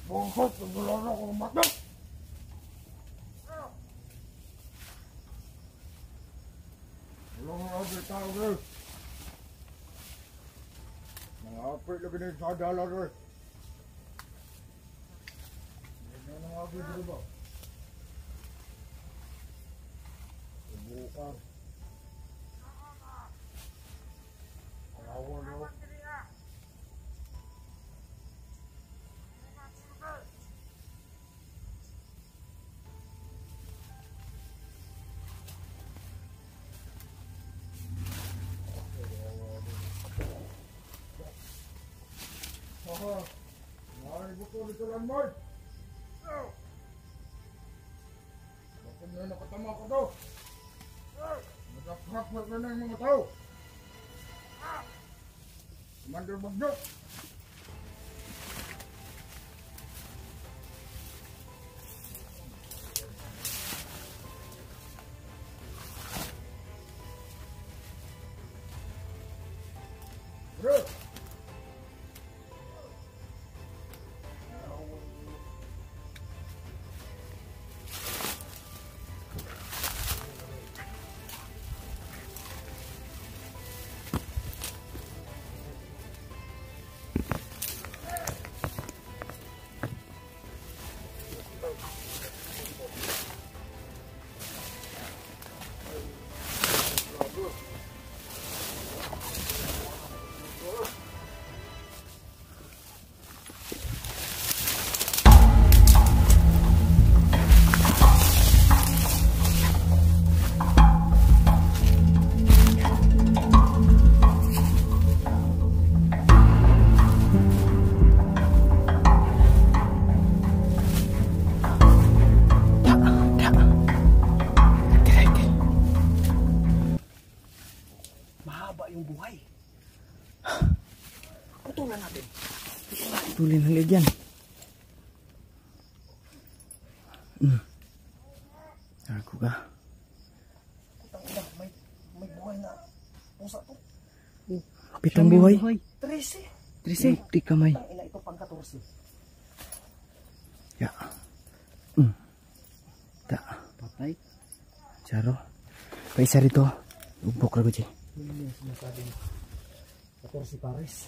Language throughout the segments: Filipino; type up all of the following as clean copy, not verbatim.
Bungkot, wala na akong matok. Wala nga abay tao guys. Mga apit lagi na sa dala guys. Hindi na nga abay dito ba? Bukan. Awan ako. Betul itu lambat. Bakit na nakatama ko daw? Nagaprak na ng mga tao. Commander Bagyo. Bro. Putulin ang leg yan. Ako ka. May buhay na pusa to. Pitong buhay. 13. 13. Di kamay. Ina ito pang 14. Ya. Tak. Patay. Charo. Paisa rito. Ubok rago, Jay. Hindi sinasabi. 14 pares.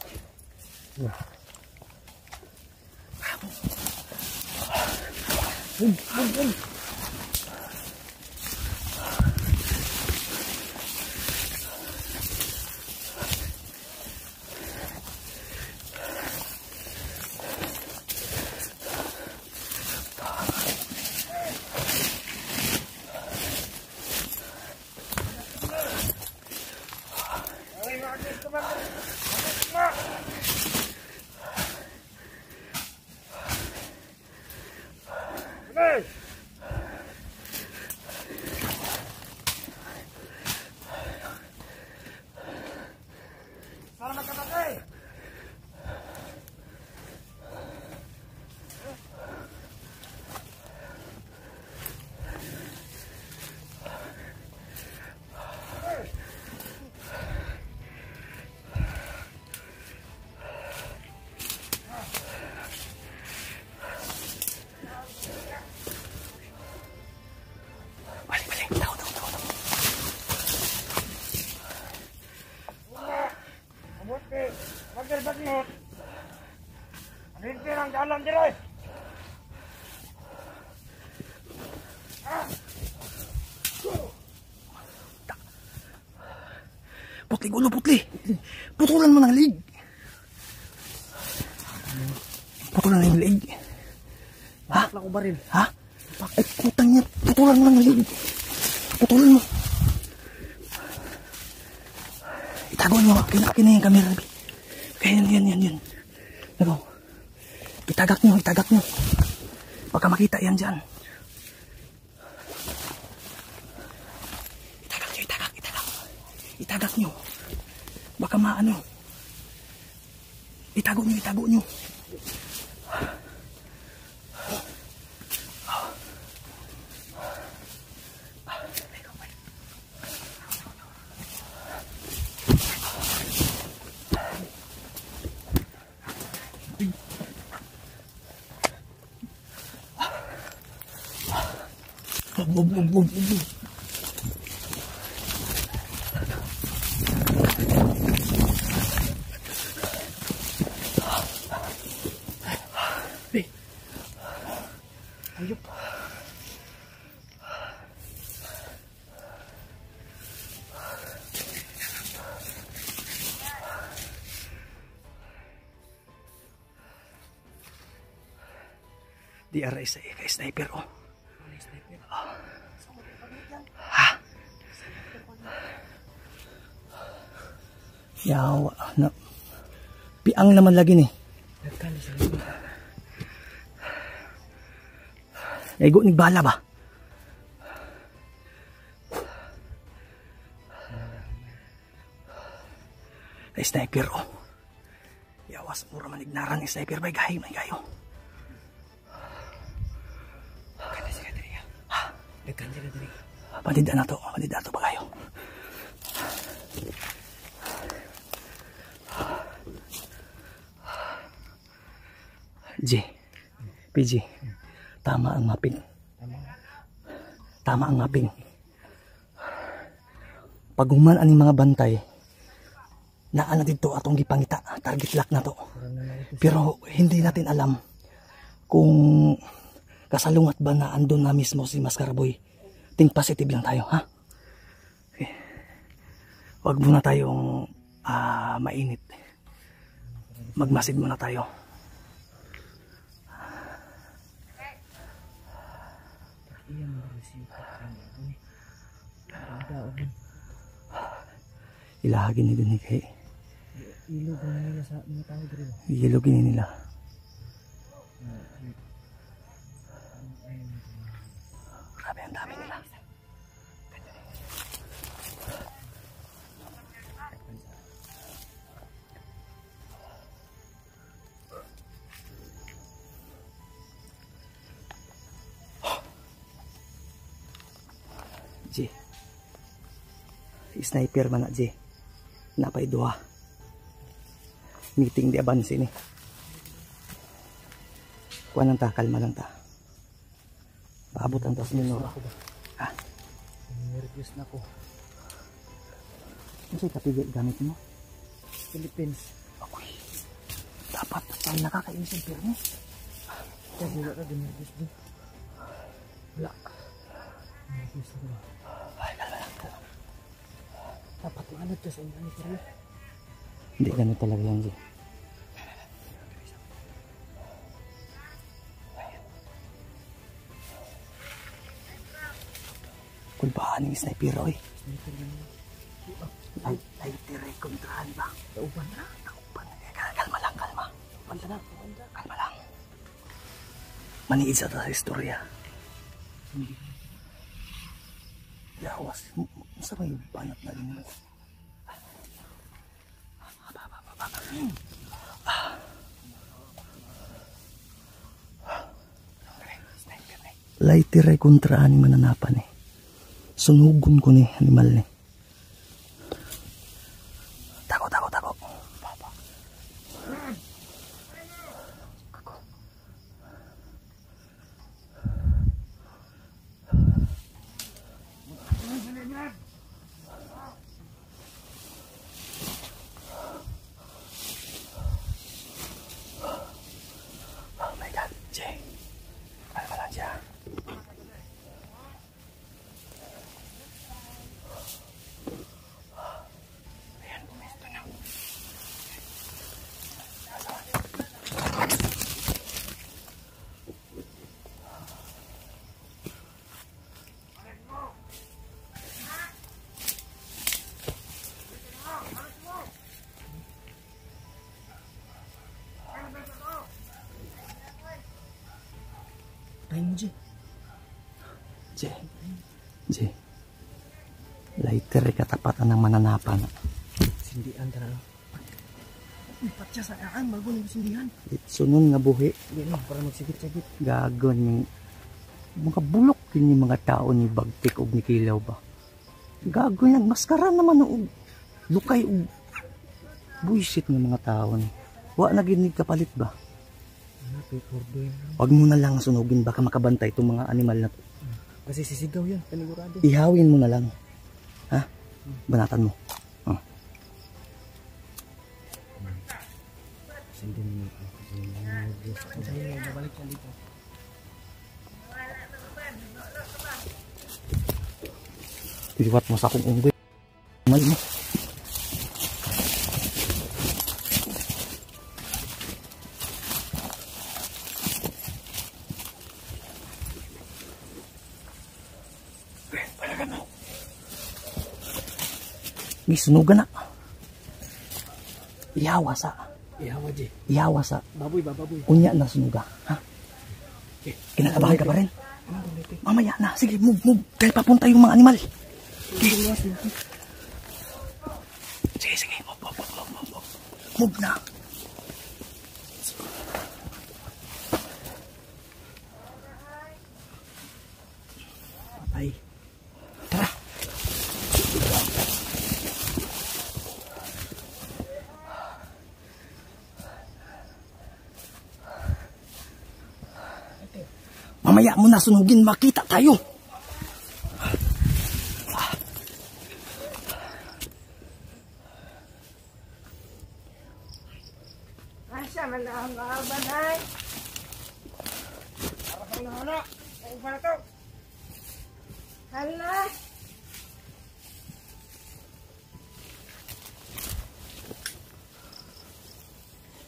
Bagyo. Anin pirang dalan dire. Putli gulo, putli. Putulan mo ng leg. Putulan ng leg. Ha? Bakla ko baril. Ha? Ay, putang niya. Putulan mo ng leg. Putulan mo. Itago nyo. Akin na yung camera. Kaya yan. Ano? Itagak nyo. Baka makita yan dyan. Itagak nyo. Baka maano. Itago nyo. Ayup. DRS kay sniper oh. Ha? Yawa na. Piang naman lagi ni. Ego ni bala ba? Kay sniper oh. Yawas mura manignaran ni sniper bay gahi may kayo. Pandida na to ba kayo? J, PG, tama ang mapping. Tama ang mapping. Pag human aning mga bantay, naa na dito atong gipangita, target lock na to. Pero hindi natin alam kung kasalungat ba na andun na mismo si Mascaraboy. Think positive lang tayo, ha? Okay. Huwag muna tayong mainit. Magmasid muna tayo. Ilahagin nila ni kay. Ilugin nila sa mga tao dito. Ilugin nila. Grabe ang dami nila. J. Sniper man na J. Napay duha. Meeting di abansi ni. Kuha lang ta, kalma lang ta. Paabot ang tas minor. Ha? Nervous na ko. Ano sa'yo kapigil gamit mo? Philippines. Okay. Dapat pang nakakainisang pirmi. Kaya wala ka din nervous din. Wala. Nervous na ko. Ay, kalma lang ta. Dapat maanod ka sa inyo pero Hindi ganun talaga yan, J. Kulbaan yung sniper, oy. sniper lang. Lighter kontrahan ba? Tauban na. Kalma lang, kalma. Kalma lang. Maniid sa istorya. Yawas. Masa may banat na rin mo? Lighter ay kontraan ni mananapan eh. Sunugon ko ni animal ni. Tako. Papa. Kako. Oh my God, Jay. Ano lang siya? J. Lighter ay katapatan ng mananapan. Sindihan ka na lang. Patsa sa daan, bago nang sindihan. Sunod nga buhi. Hindi na, para magsigit-sigit. Gagon yung mga bulok yun yung mga tao ni Bagtik o ni Kilaw ba. Gagon yung maskara naman o lukay o buisit ng mga tao ni. Wa naginig kapalit ba? Huwag mo na lang sunugin baka makabantay itong mga animal na to. Kasi sisigaw yan, panigurado. Ihawin mo na lang. Ha? Banatan mo. Oh. Sindi mo ito. Sa'yo, babalik ka dito. Iliwat mo sa akong unggoy. Mal mo. May sunugan na. Iyawa sa. Ihawa, Jay. Iyawa sa. Baboy ba, baboy? Unya na sunuga. Ha? Okay. Kinakabahan ka pa rin? Mamaya na. Sige, move, move. Dahil papunta yung mga animal. Okay. Sige, sige. Move, move, move, move, move. Move na. Patay. Tara. Mamaya mo na sunugin, makita tayo. Asa man na ang kabanay? Para kang nahana. Ay, para to. Hala.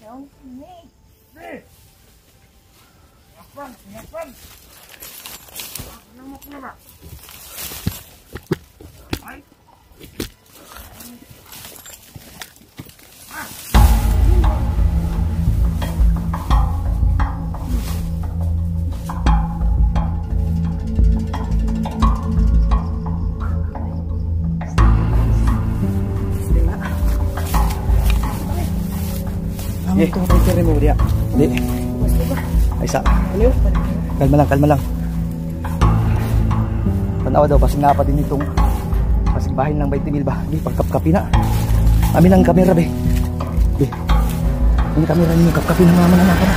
Yung ni. Yapan, yapan. Namok na ba? Ay. Amo ito ang picture mo, Ria. Hindi. Ay sa. Ano yun? Kalma lang, kalma lang. Tanawa daw, pasing nga pa din itong pasigbahin ng 20,000 ba? Di, pagkapkapi na. Amin ang kamera, be. Be. Ang kamera ninyo, kapkapi ng mga mananaka na.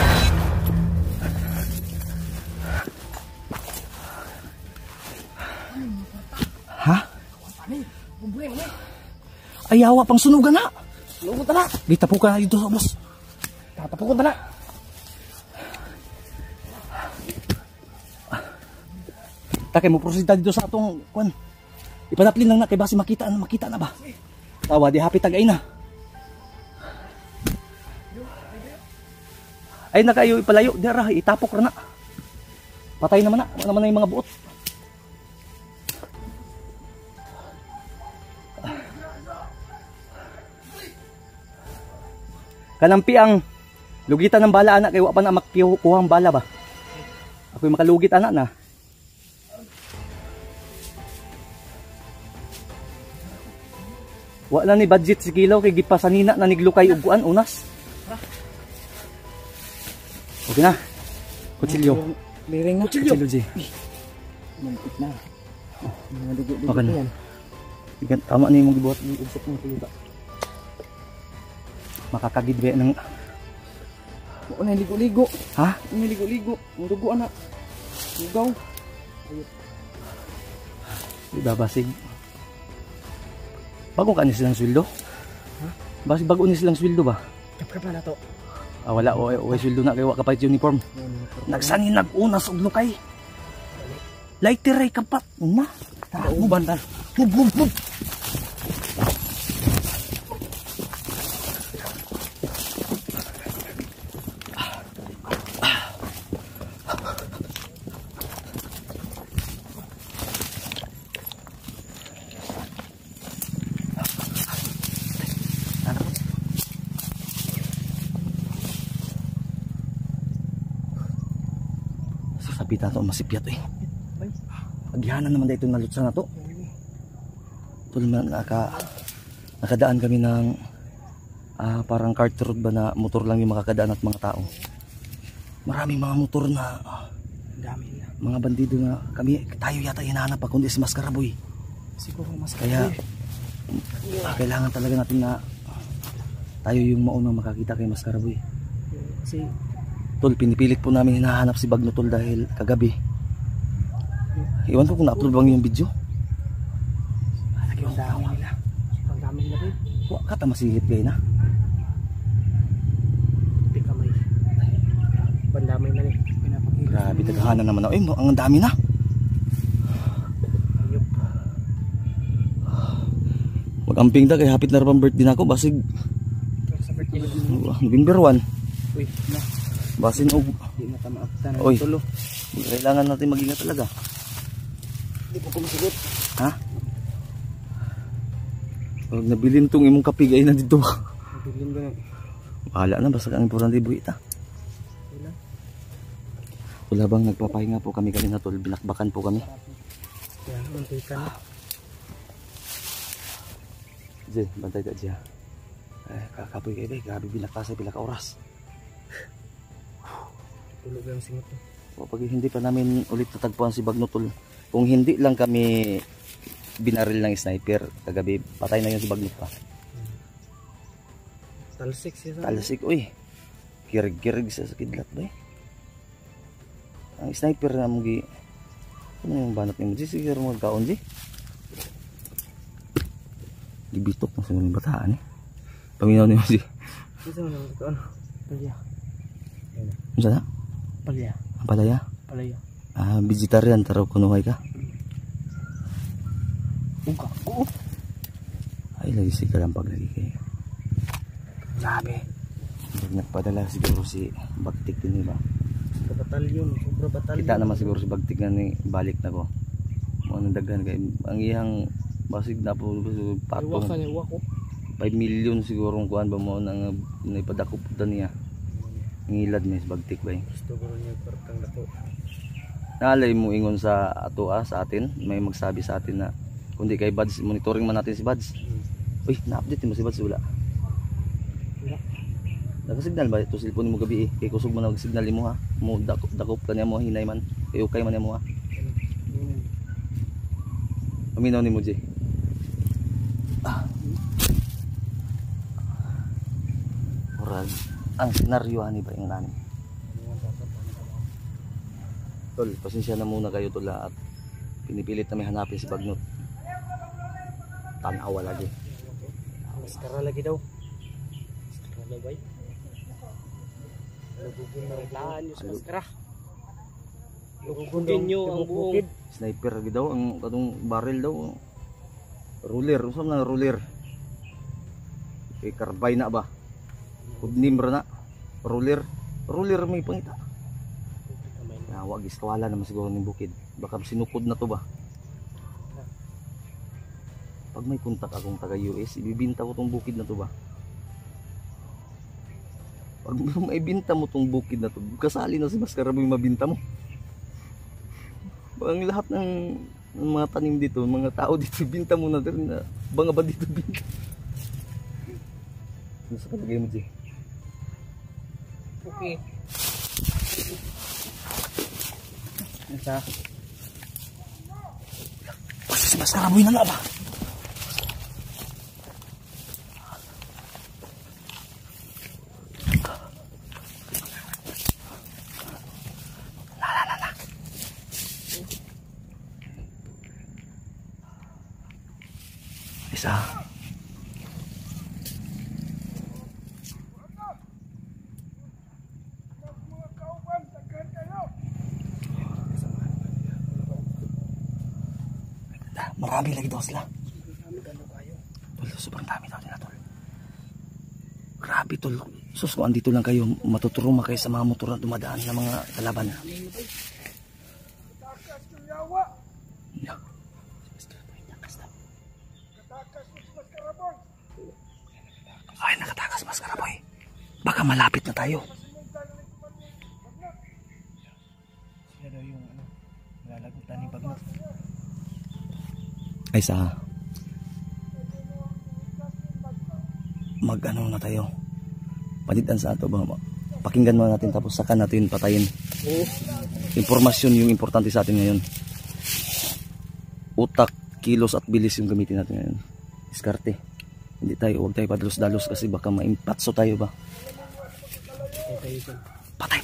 Ha? Ayawa pang sunugan na. Lugod na. Di, tapo ka na dito sa boss. Tatapukod na. Takay mo prosida dito sa atong kwan. Ipadaplin lang na kay base makita na ba. Tawa di happy tagay na. Ay na kayo ipalayo, dira itapok ra na. Patay naman na, naman na yung mga buot. Kanampi ang lugitan ng bala anak kay wa pa na makuha ang bala ba. Ako'y makalugit anak na. Wala ni budget si Kilaw kay gipasanina na niglukay ug kuan unas. Okay na. Kutsilyo. Liring na. Kutsilyo G. Mampit na. Mga dugo-dugo Okay na. yan. Igan tama ni imong gibuhat ni usap mo tuyo. Makakagidwe ng Oo na ligo-ligo. ha? Ang ligo-ligo. Ang dugo anak. Lugaw. Ibabasig. Bago ka ni silang sweldo? Ha? Basig bago ni silang sweldo ba? Kapkapa na to. Ah, wala o sweldo na kay wa kapait uniform. Nagsani nag-unas og lukay. Lighter ay kapat. Una. Tara, Uban ta. move. Sasabitan to masipyat eh. Pagyanan naman dito nalutsa na to. Tulad nakadaan kami ng parang cart road ba na motor lang yung makakadaan at mga tao. Maraming mga motor na Dami na. mga bandido na tayo yata hinahanap pa kundi si Maskaraboy. Siguro mas Kaya kailangan talaga natin na tayo yung maunang makakita kay Maskaraboy. kasi Tol, pinipilit po namin hinahanap si Bagno Tol dahil kagabi Iwan ko kung na-upload bang yung video. Lagi yung dami nila. Ang dami nila rin. Huwag ka tamasihit gay na. Hindi kamay. Bandamay na rin. Grabe, tagahanan naman ako. Ang dami na. Ayop. Mag-amping ta kay hapit na rabang birthday na ako. Basig Sa birthday mo. November 1. Uy, na. Basin og. Hindi na tamaakta na. Uy. Tulo. Kailangan natin mag-ingat talaga. Hindi po kumasigot. Ha? Pag nabilin tong imong kapig ay na dito. Nabilin ka na. Bahala na, basta ang importante buhita. Wala bang nagpapahinga po kami kanina tol, binakbakan po kami. Yan, mantika na. Diyan, bantay ta diyan. Kakapoy kayo grabe binakasay pila ka oras. Tulog lang singot to. O, pag hindi pa namin ulit tatagpuan si Bagno tol, kung hindi lang kami binaril ng sniper, kagabi patay na yun si Bagno pa. Talsik siya. Talasik, uy. Kirig-kirig sa kidlat ba eh. Ang sniper na mo gi. Ano yung banat ni mo? Sige, magkaon di. Gibitok na sa mga bataan eh. Paminaw ni mo si. Isa mo naman ito ano? Palya. Ano sana? Palya. Ang palaya? Palaya. Vegetarian, taraw kunuhay ka. Uga. Oo. Ay, lagi si kalampag lagi kayo. Sabi. Nagpadala siguro si Bagtik din ba? Batalyon, sobra batalyon. Kita naman siguro si Bagtik na ni balik na ko. Mga nandaghan kayo. Ang iyang basig na po patong. Iwasan, iwa ko. 5 million siguro kung kuhan ba mo nang ipadakop po niya. Ngilad niya si Bagtik ba eh. Gusto ko niya partang dako. Naalay mo ingon sa ato sa atin. May magsabi sa atin na kundi kay Bads, monitoring man natin si Bads. Uy, na-update mo si Bads wala. Wala. Nagasignal ba ito cellphone mo gabi eh? Kay kusog man nagsignal mo ha. Mo dakop ka niya mo hinay man. Kay ukay man niya mo ha. Paminaw ni mo Jay. Oral. Ang senaryo ani ba yung nani? Tol, pasensya na muna kayo tol at pinipilit na may hanapin si Bagnot. Tanawa lagi. Maskara lagi daw. Maskara daw bay. Lugugun na laan nyo sa maskara. Lugugun nyo ang buong Sniper lagi daw, ang katong barrel daw. Ruler, usap na ruler. Kay karbay na ba? Kudnimra na. Ruler, ruler may pangita. Wag iskawala naman siguro ng bukid. Baka sinukod na to ba? Pag may kontak akong taga US, ibibinta ko tong bukid na to ba? Pag may binta mo tong bukid na to, kasali na si Maskara mo yung mabinta mo. Ang lahat ng mga tanim dito, mga tao dito, binta mo na rin na banga ba dito binta? Ano sa kalagay mo, Jay? Okay. Isa. Basta si Maskara mo yun na ba? Isa. Marami lagi daw sila. Tol, sobrang dami daw nila tol. Grabe tol. Sus, kung andito lang kayo, matuturuma kayo sa mga motor na dumadaan ng mga kalaban. Yeah. Ay, nakatakas Maskara boy. Baka malapit na tayo. Sila daw yung ano, lalagutan ni Bagnot. Ay sa mag-ano na tayo. Palitan sa ato ba? Pakinggan mo natin tapos saka natin patayin. Impormasyon yung importante sa atin ngayon. Utak, kilos at bilis yung gamitin natin ngayon. Diskarte. Hindi tayo, huwag tayo padalos-dalos kasi baka maimpatso tayo ba? Patay.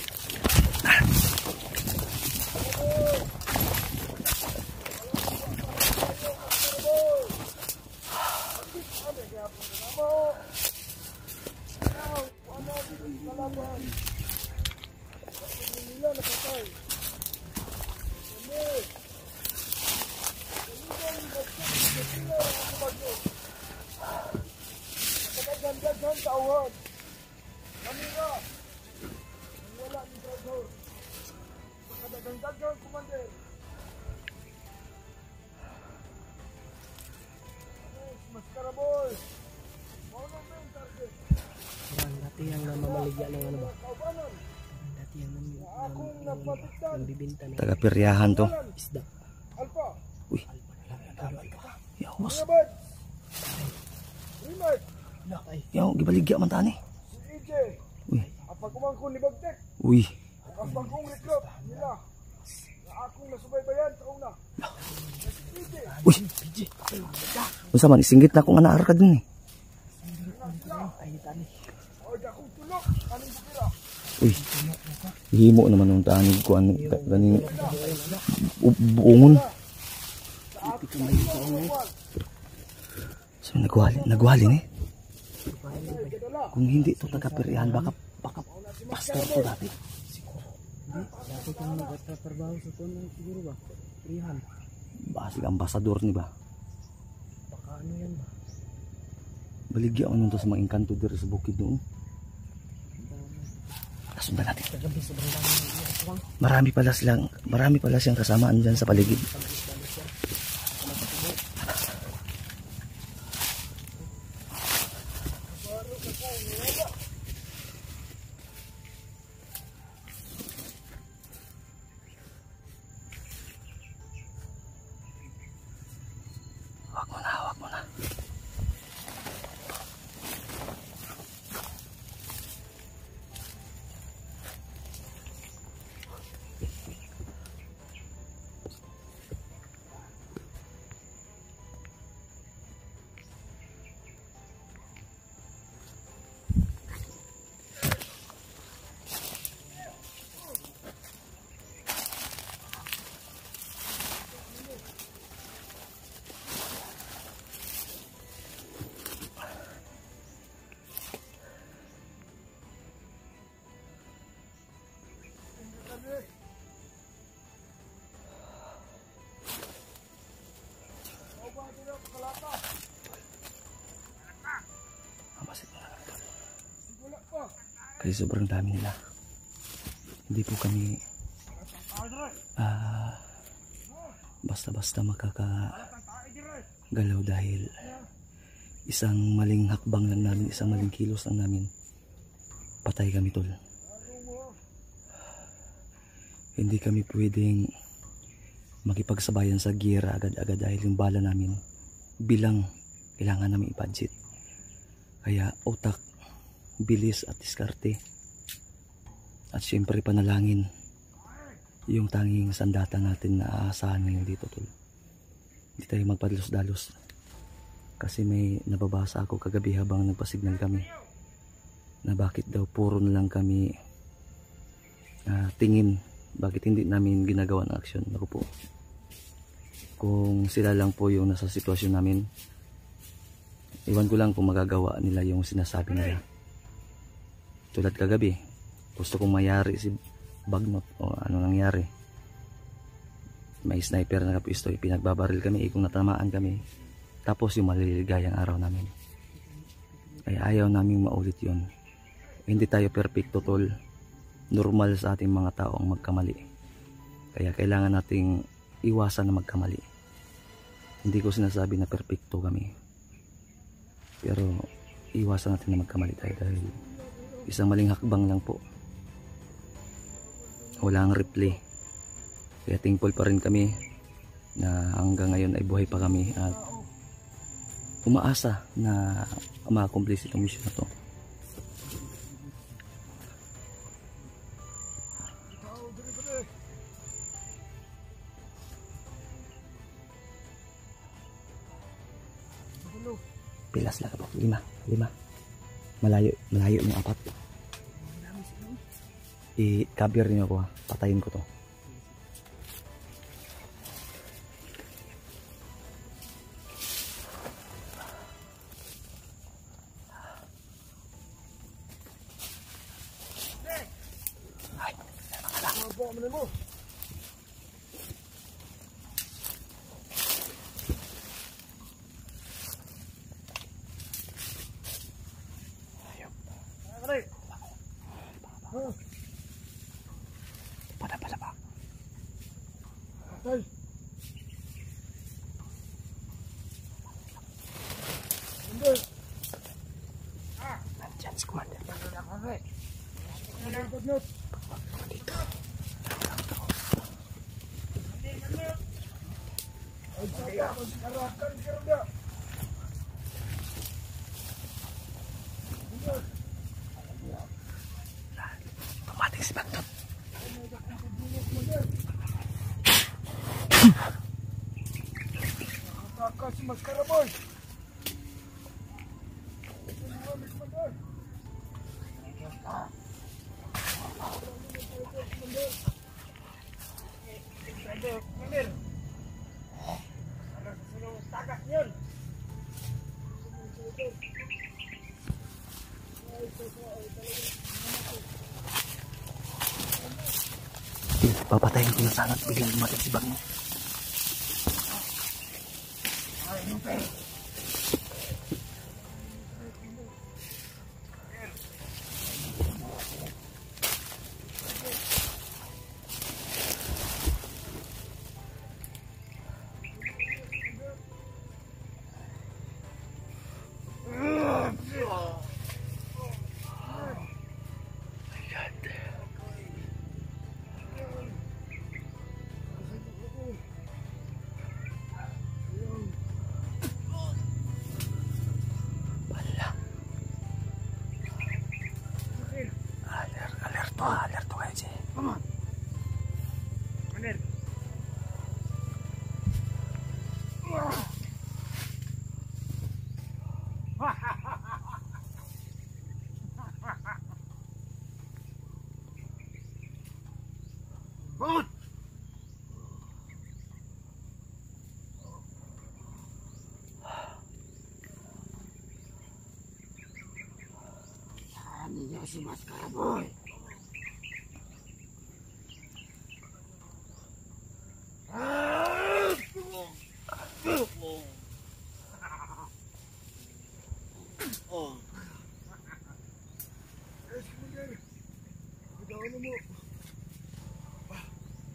Dati yang namamaligya ng ano ba? Dati yang nagbibinta ng Taga-piryahan to. isda. Uy. Yawas. Yaw, gibaligya man tani. Uy. Uy. Uy. Unsa man isinggit na akong anak ka dun eh. Uy. Himo naman ng tanig ko ano ganing buongon. So nagwali ni. Kung hindi to taga-piryahan baka pastor to dati. Dapat kang nagtatrabaho sa kuno siguro ba? Piryahan. Basig ambasador ni ba? Baka ano yan ba? Baligya man to sa mga engkanto diri sa bukid doon. Kasundan natin. Marami pala siyang kasamaan dyan sa paligid. Wag mo na. Kasi sobrang dami nila. Hindi po kami basta-basta makakagalaw dahil isang maling hakbang lang namin, isang maling kilos lang namin, patay kami tol. Hindi kami pwedeng makipagsabayan sa gira agad-agad dahil yung bala namin bilang kailangan namin i-budget. Kaya utak, bilis at diskarte at syempre panalangin yung tanging sandata natin na aasahan ngayon dito tol. Hindi tayo magpadalos-dalos kasi may nababasa ako kagabi habang nagpasignal kami na bakit daw puro na lang kami tingin, bakit hindi namin ginagawa ng aksyon. Ako po, kung sila lang po yung nasa sitwasyon namin, iwan ko lang kung magagawa nila yung sinasabi nila. Tulad kagabi, gusto kong mayari si Bagnot o ano nangyari. May sniper na kapistoy, pinagbabaril kami, kung natamaan kami. Tapos yung maliligayang araw namin. Kaya ayaw namin maulit yun. Hindi tayo perfecto tol. Normal sa ating mga tao ang magkamali. Kaya kailangan nating iwasan na magkamali. Hindi ko sinasabi na perfecto kami. Pero iwasan natin na magkamali tayo dahil isang maling hakbang lang po. Walang replay. Kaya thankful pa rin kami na hanggang ngayon ay buhay pa kami at umaasa na ma-accomplish itong mission na to. Pilas lang po. 5. Malayo yung 4. I-cover niyo ako ha. Patayin ko to. mo mo. Aray. Pala ba? Ay. Commander. Nandyan si Commander. Commander Bagnot. Dito. Ay, saka, magsarakan ka rin na. Pumating si Bagnot. Nakaka si Maskaraboy. Commander. Tagas yun. Papatayin ko na sana at biglang dumating si Bagnot. Alerto kayo siya. Come on. Commander. Good. Ano niya si Maskaraboy?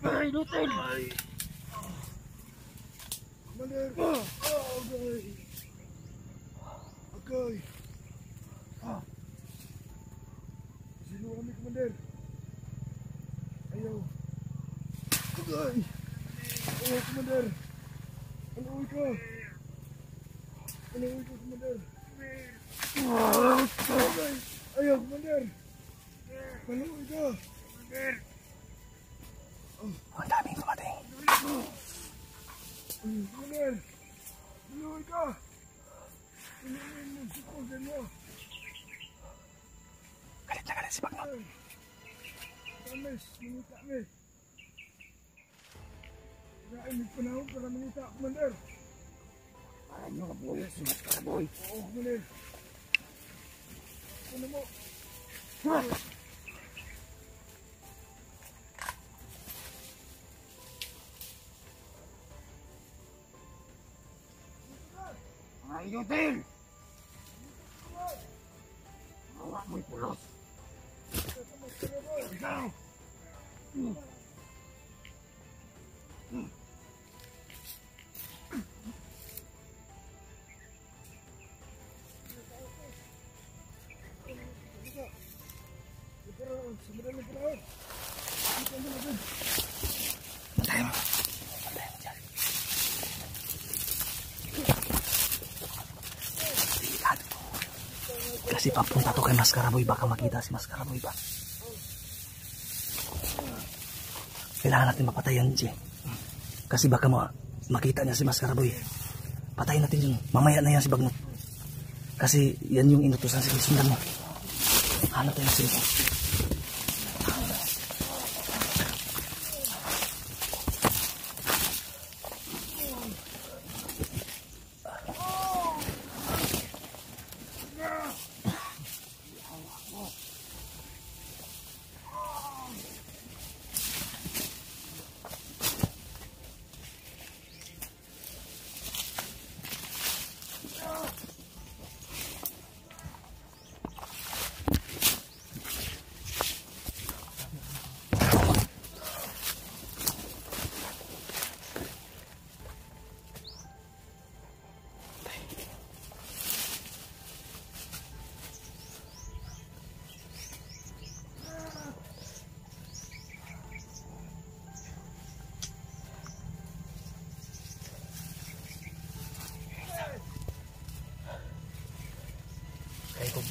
Ay, Lutel! Commander! Okay! Okay! Sino kami, Commander? Ayaw! Okay! Ayaw, Commander! Anuwi ka! Anuwi ka, Commander! Okay! Ayaw, Commander! Anuwi ka! Commander! Ang daming dumating. Commander! Anuwi ka! Anuwi mo, sukugan mo! Galit na galit si Bagnot. Tamis, mangita ni. Kain ng panahon para mangita, Commander. Parang nyo kabuhay si Maskaraboy. Oo, Commander. Ano mo? Mga iyotin! Mawa mo'y pulos. Ikaw! Bantayan mo. Bantayan mo dyan. Delikado po. Kasi papunta to kay Maskaraboy. Baka makita si Maskaraboy ba? Kailangan natin mapatayan siya. Kasi baka makita niya si Maskaraboy. Patayin natin yun. Mamaya na yan si Bagnot. Kasi yan yung inutusan si Sundan mo. Hanap tayo ng silpo.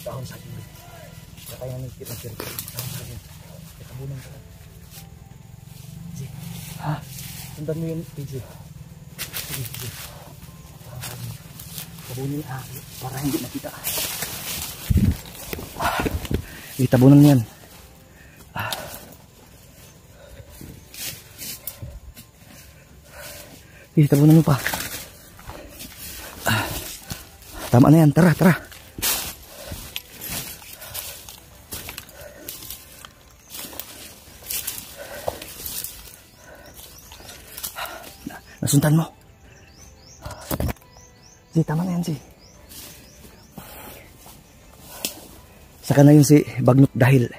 Dahon sa gilid. Kaya nagkita ng dahon sa gilid. Katabunan ka lang. Sige. Ha? Sundan mo yun, PJ. Sige. Tabunin para hindi makita. Itabunan mo yan. Itabunan mo pa. Tama na yan, tara. Nasuntan mo. Tama na yan, Saka na yun si Bagnot dahil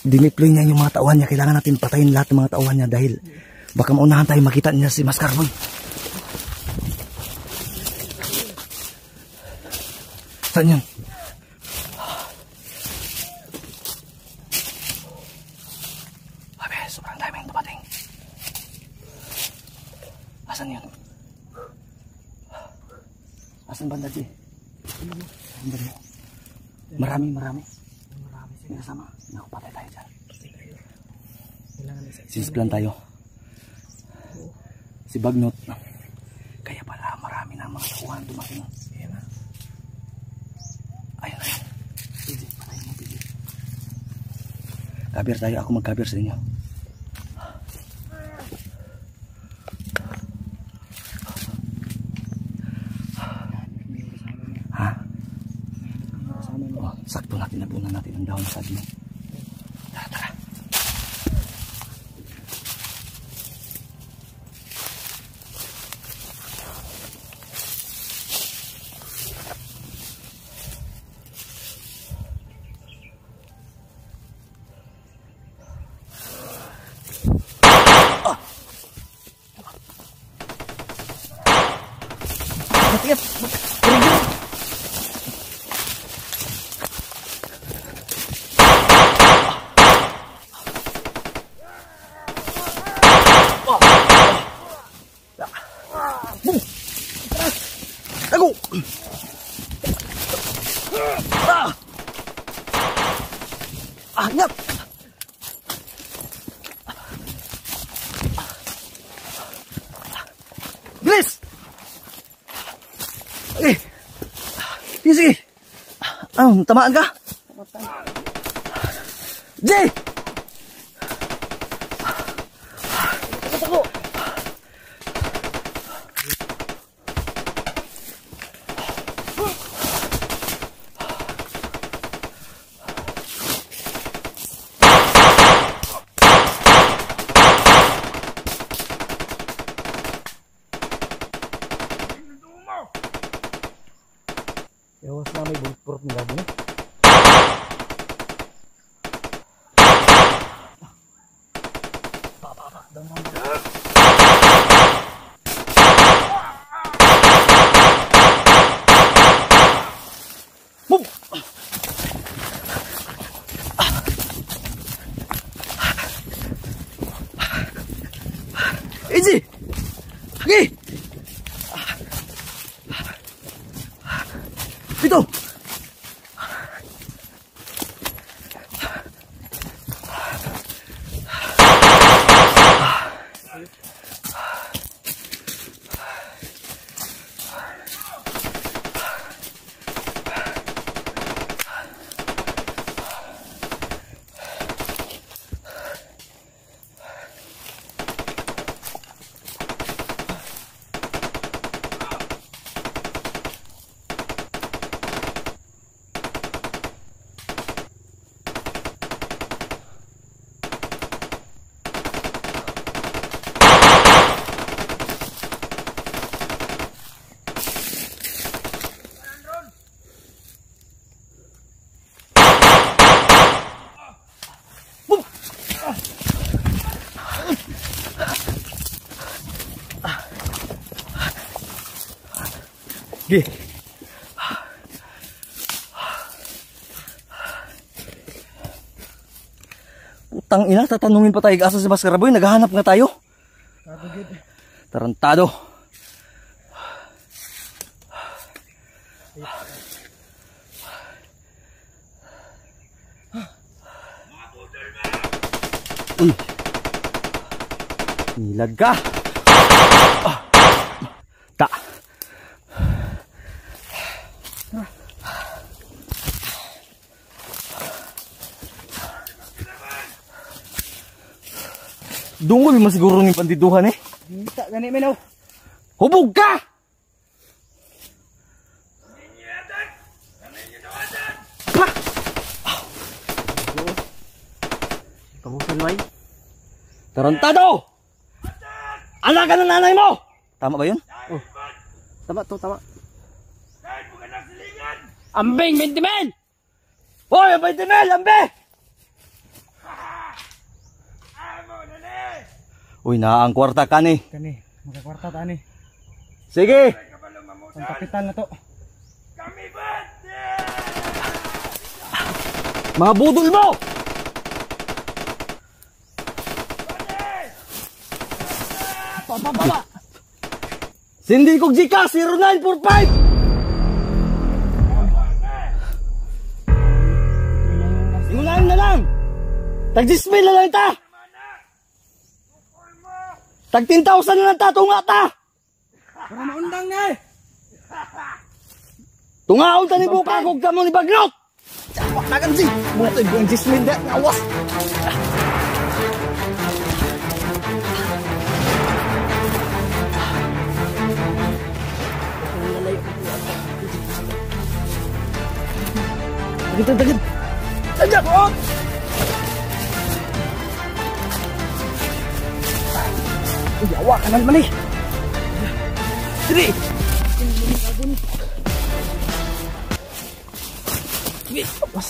diniploy niya yung mga tauhan niya. Kailangan natin patayin lahat ng mga tauhan niya dahil baka maunahan tayo makita niya si Mascarboy. Saan yun? Abe, sobrang daming dumating. Asan yun? Asan banda, G? Marami. May kasama. Naku, patay tayo dyan. Sisimplan tayo. Si Bagnot. Kaya pala marami na mga tauhan dumating. Ayun. PJ, patayin mo, PJ. Kabir tayo. Ako mag-kabir sa inyo. Sakto natin, nabunan natin ang dahon sa saging. Tara. Matigas! Aku. Nyap. Bilis. Sige. Tamaan ka? Jay. Takbo. Yawas na may bulletproof na gabi. Boom! Easy! Okay! Dito! Gi. Putang ina, tatanungin pa tayo asa si Mascarboy, naghahanap nga tayo. Tarantado. Uy. Nilag ka. Ta. Dungol mo siguro ng pandiduhan eh. Minta gani minaw. Hubog ka! Kamusan may? Tarantado! Anak ka ng nanay mo! Tama ba yun? Oh. Tama to, tama. Ambing, 20 mil! Hoy, 20 mil, ambe! Uy, naang kwarta ka ni. Kani, makakwarta ta ni. Sige! Ang kapital na to. Mga budol mo! Papa. Sindi kong Gcash 0945! Imunahin na lang! Tag-10,000 na lang ta! Tag 10,000 na lang ta! Tunga ta! Para maundang na eh. Tungaon ta ni Buka kung ka mo ni Bagnot! Wak na kan si! Muna ito yung 10,000 na awas! Dagad! Dagad! Oh! Uy, awa ka naman eh! Dili! Awas!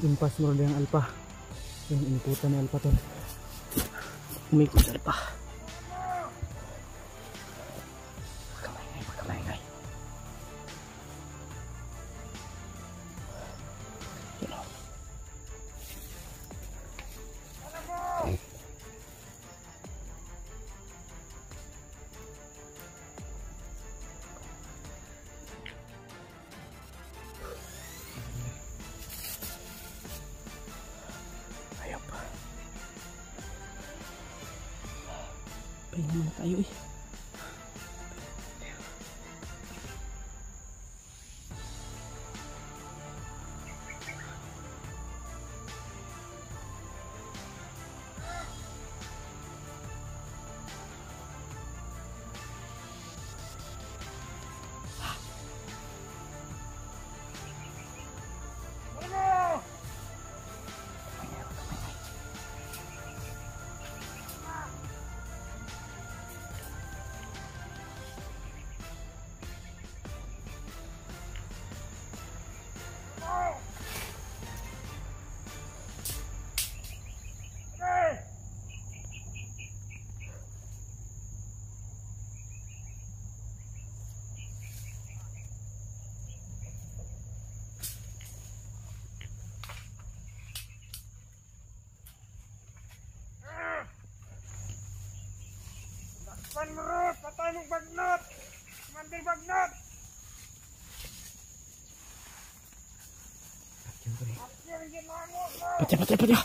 Impas mo rin ang alpa. Yung inikutan ni alpa to. Umikot alpa. Pagkamaingay. Pahinga muna tayo eh. Panurut, patay mong bagnot! Mandir bagnot! Patya!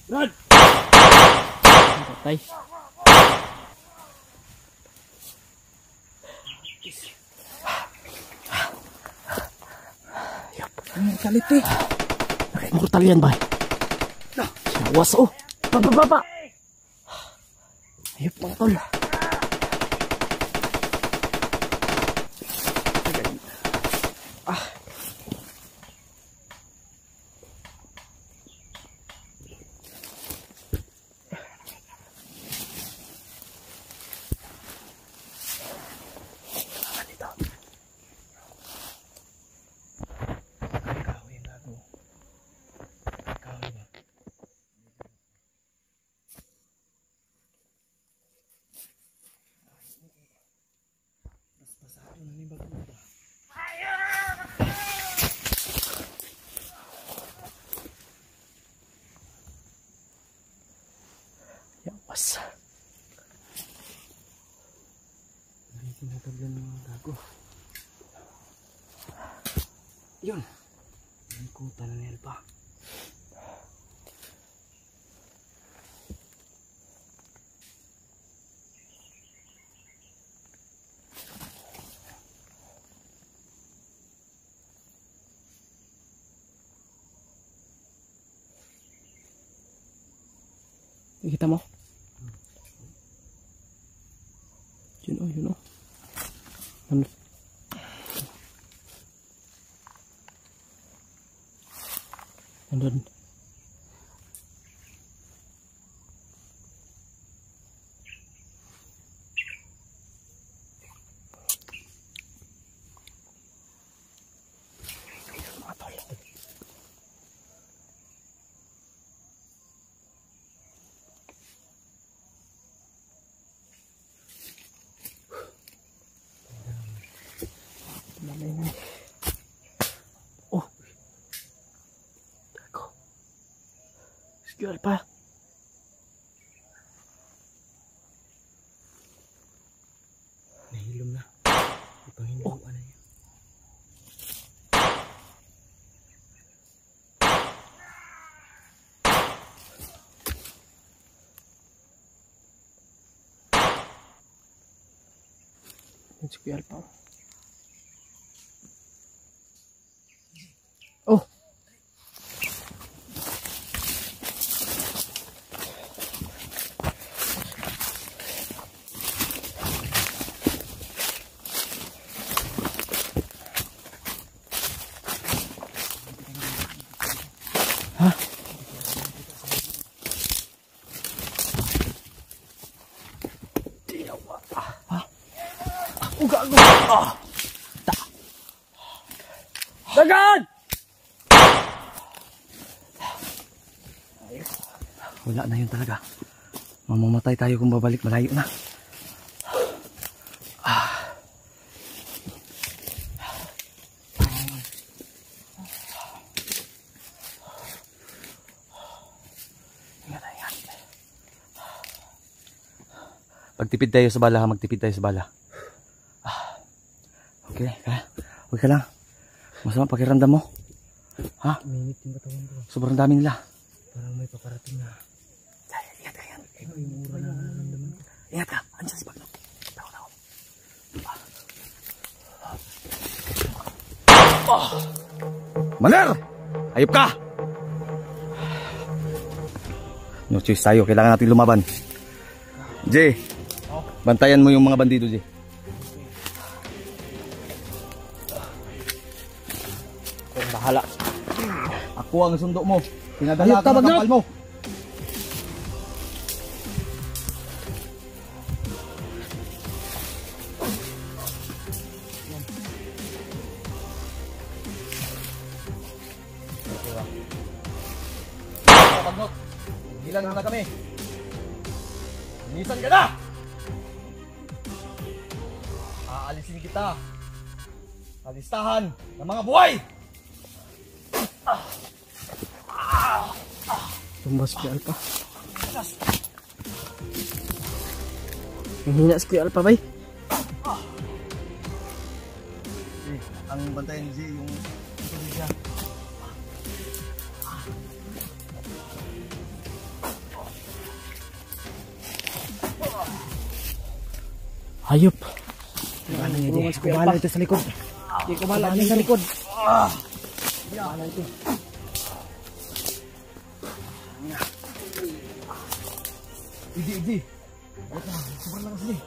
Rod! Patay. Mortality. Okay, mortal yan ba? Awas oh! Baba! Ayop mga tol. Lawas. Hindi tinataglan ng mga gago. Yun. Ikutan na nila pa. Kita mo? Yun o, yun o. Ano? Nandun. Mga tol. Oh, Dago. Siguro pa. Nahilom na. Ipanghinduan na yun. Siguro pa. Oh. Ha? Tiyawa. Ha? Gago. Dagan! Wala na yun talaga. Mamamatay tayo kung babalik, malayo na. Magtipid tayo sa bala, magtipid tayo sa bala. Okay, huwag ka lang. Masama pakiramdam mo. Ha? Minit yung katawan ko. Sobrang dami nila. Parang may paparating na. Ingat ka yan. Yung mura na naman. Ingat ka. Andiyan si Bagno. Tao. Maner! Ayop ka! No choice tayo. Kailangan natin lumaban. Jay, bantayan mo yung mga bandido, Jay. Bahala. Ako ang sundo mo. Pinadala ka ng kapal mo. Bagnot, hilan mo na kami. Nisan ka na! Aalisin kita sa listahan ng mga buhay! Tumbas Kuya Alpa. Hihina si Kuya Alpa, bay. Ang bantayan si yung siya. Hayop. Kumahala ito sa likod. Kumahala ito sa likod. Kumahala ito. Idi. Sobrang lakas ni.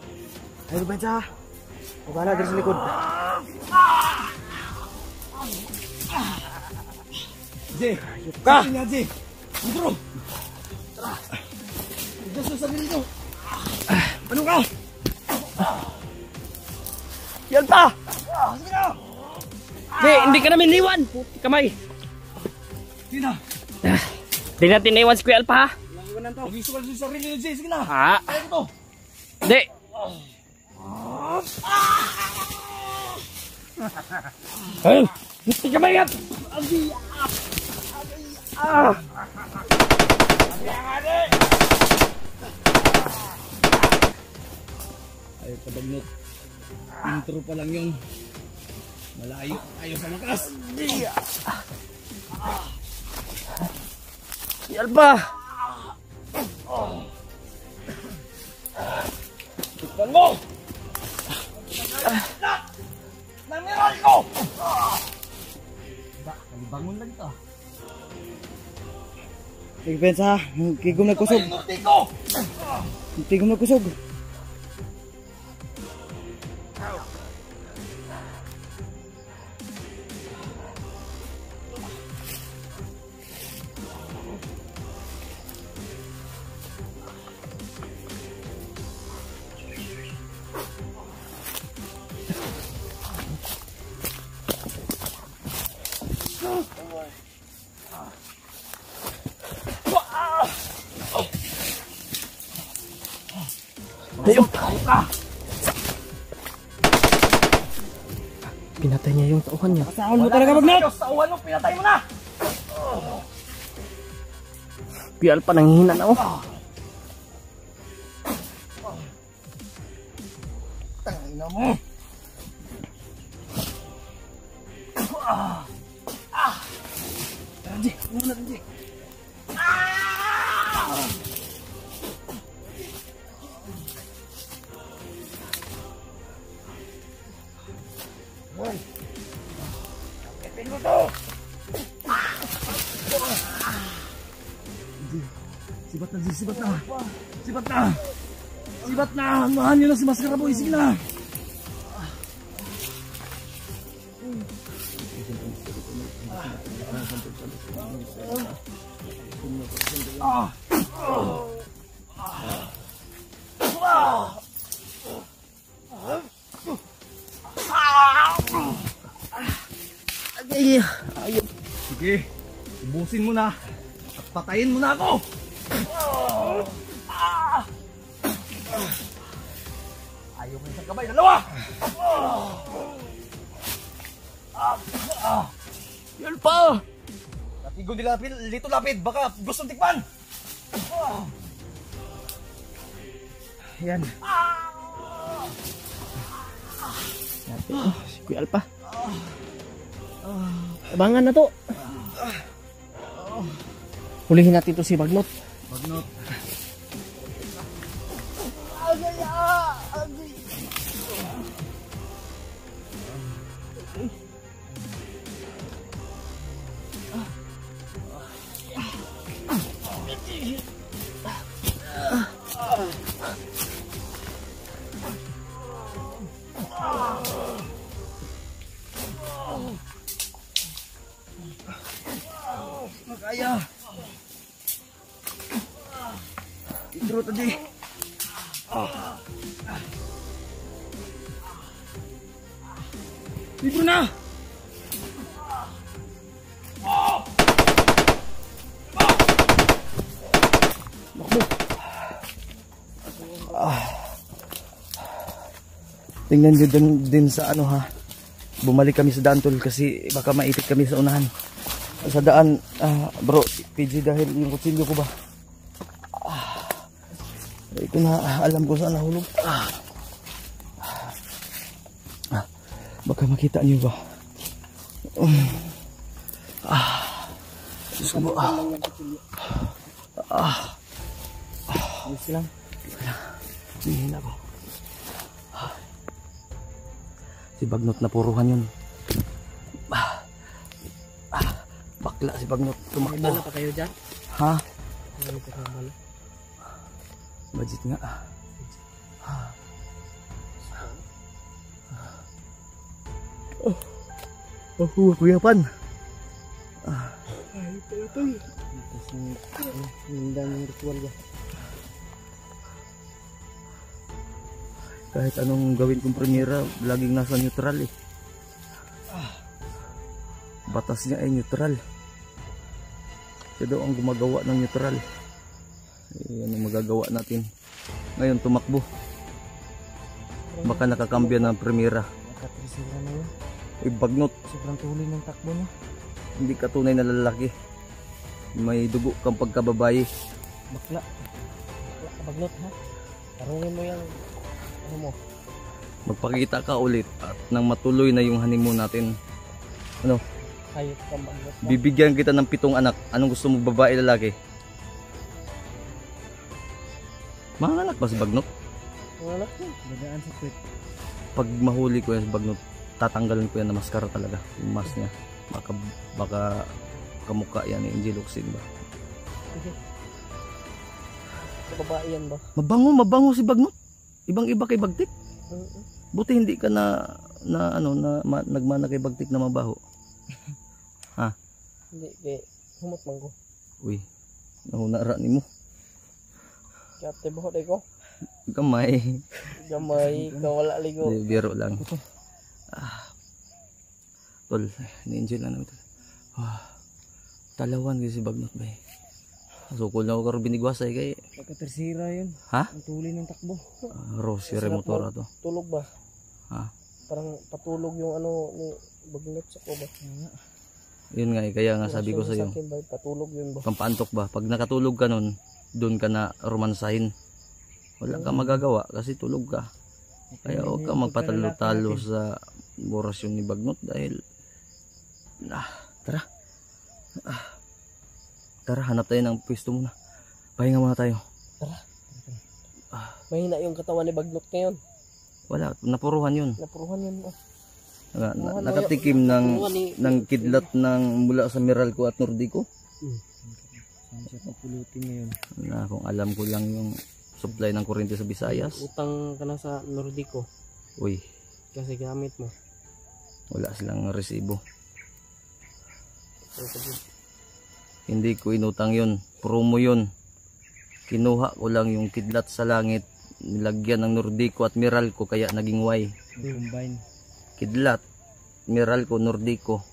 Ayo baca. Kumahala ito sa likod. Jay, ka! Jay! Intro! Tara! Ito sa sarili nyo! Ano ka? Yan pa! Sige na! Hindi ka namin iwan. Puti kamay. Sige na! Hindi natin iwan si Kuya Alpa, ha? Iwan na ito. Gusto ka sa sarili nyo, Jay. Sige na! Ha? Kaya ko to! Hindi. Ay! Puti kamay yan! Ay, kabagnot. Intro pa lang yun. Malayo tayo sa lakas. Yan pa! Tikpan mo! Namiral ko! Bangon lang ito. Tigpensa, kigom nagkusog. Kigom nagkusog. Ayun! Pinatay niya yung tauhan niya. Saan mo talaga magnat? Saan mo, pinatay mo na! Pial pa nanghihina na oh. Tangina mo! Ranji, muna Ranji. Hoy! Kapitin mo to! Sibat na, sibat na! Sibat na! Sibat na! Mahan nyo na si Maskaraboy! Sige na! Sige, ubusin mo na at patayin mo na ako. Ayaw mo sa kabay, dalawa. Yan pa. Natigo nila Lito Lapid, baka gustong tikman. Yan. Si Kuya Alpa. Abangan na to. Hulihin natin to si Bagnot. Bagnot. Makaya. Intro tadi. Libro na. Tingnan nyo din sa ano ha. Bumalik kami sa Dantol kasi baka maipit kami sa unahan. Sa daan, bro, PG dahil yung kutsilyo ko ba? Ito na, alam ko saan nahulog. Baka makita nyo ba? Diyos ko ba? Ayos lang. Hinihin ako. Si Bagnot na puruhan yun. Bakla si Bagnot. Tumakbo. May bala pa kayo dyan? Ha? May pa kayong bala. Budget nga. Kuyapan. Ay, ito. Hindi ng ritual ba? Kahit anong gawin kong premiera, laging nasa neutral eh. Batas niya ay neutral. Siya daw ang gumagawa ng neutral. Yan ang magagawa natin. Ngayon tumakbo. Baka nakakambya ng premiera. Nakatrisira na yun. Bagnot. Sobrang tuloy ng takbo niya. Hindi ka tunay na lalaki. May dugo kang pagkababae. Bakla. Bakla ka Bagnot ha. Tarungin mo yung ano mo. magpakita ka ulit at nang matuloy na yung honeymoon natin. Ano? Hayop ka bagnot ba? Bibigyan kita ng 7 anak. Anong gusto mo, babae, lalaki? Mga anak ba si Bagnot? Wala ko. Dagaan sa kwit. Pag mahuli ko yan si Bagnot, tatanggalan ko yan na maskara talaga. Yung mask niya. Baka kamukha yan ni Angel Locsin ba? Sige. Babae yan ba? Mabango si Bagnot. Ibang-iba kay Bagtik. Buti hindi ka nagmana kay Bagtik na mabaho. Ha? Hindi, kay humot man ko. Uy, nahunara ni mo. Kate buhot ko. Gamay. Gamay, kawala ligo. Biro lang. Tol, ni-enjoy lang namin. Talawan kasi si Bagnot ba eh. Sukol na ako karo binigwasay kay. Pagka-tersira yun. Ha? Ang tuloy ng takbo. Rosary motora to. Tulog ba? Ha? Parang patulog yung ano ni Bagnot sa ko ba? Yun nga eh, kaya nga sabi ko sa iyo. Patulog yun ba? Pampaantok ba? Pag nakatulog ka nun, doon ka na romansahin. Wala ka magagawa kasi tulog ka. Kaya huwag ka magpatalo-talo sa orasyon ni Bagnot dahil tara, hanap tayo ng pwesto muna. Pahinga muna tayo. Tara. Mahina yung katawan ni Bagnot ngayon. Wala, napuruhan yun. Napuruhan yun. Nakatikim ng kidlat mula sa Meralco at Nordico. Saan siya papulutin ngayon? Kung alam ko lang yung supply ng kuryente sa Visayas. Utang ka na sa Nordico. Uy, Kasi gamit mo. wala silang resibo. Hindi ko inutang yun, promo yun. Kinuha ko lang yung kidlat sa langit, nilagyan ng Nordico at Meralco kaya naging Y. Combine. Kidlat, Meralco, Nordico.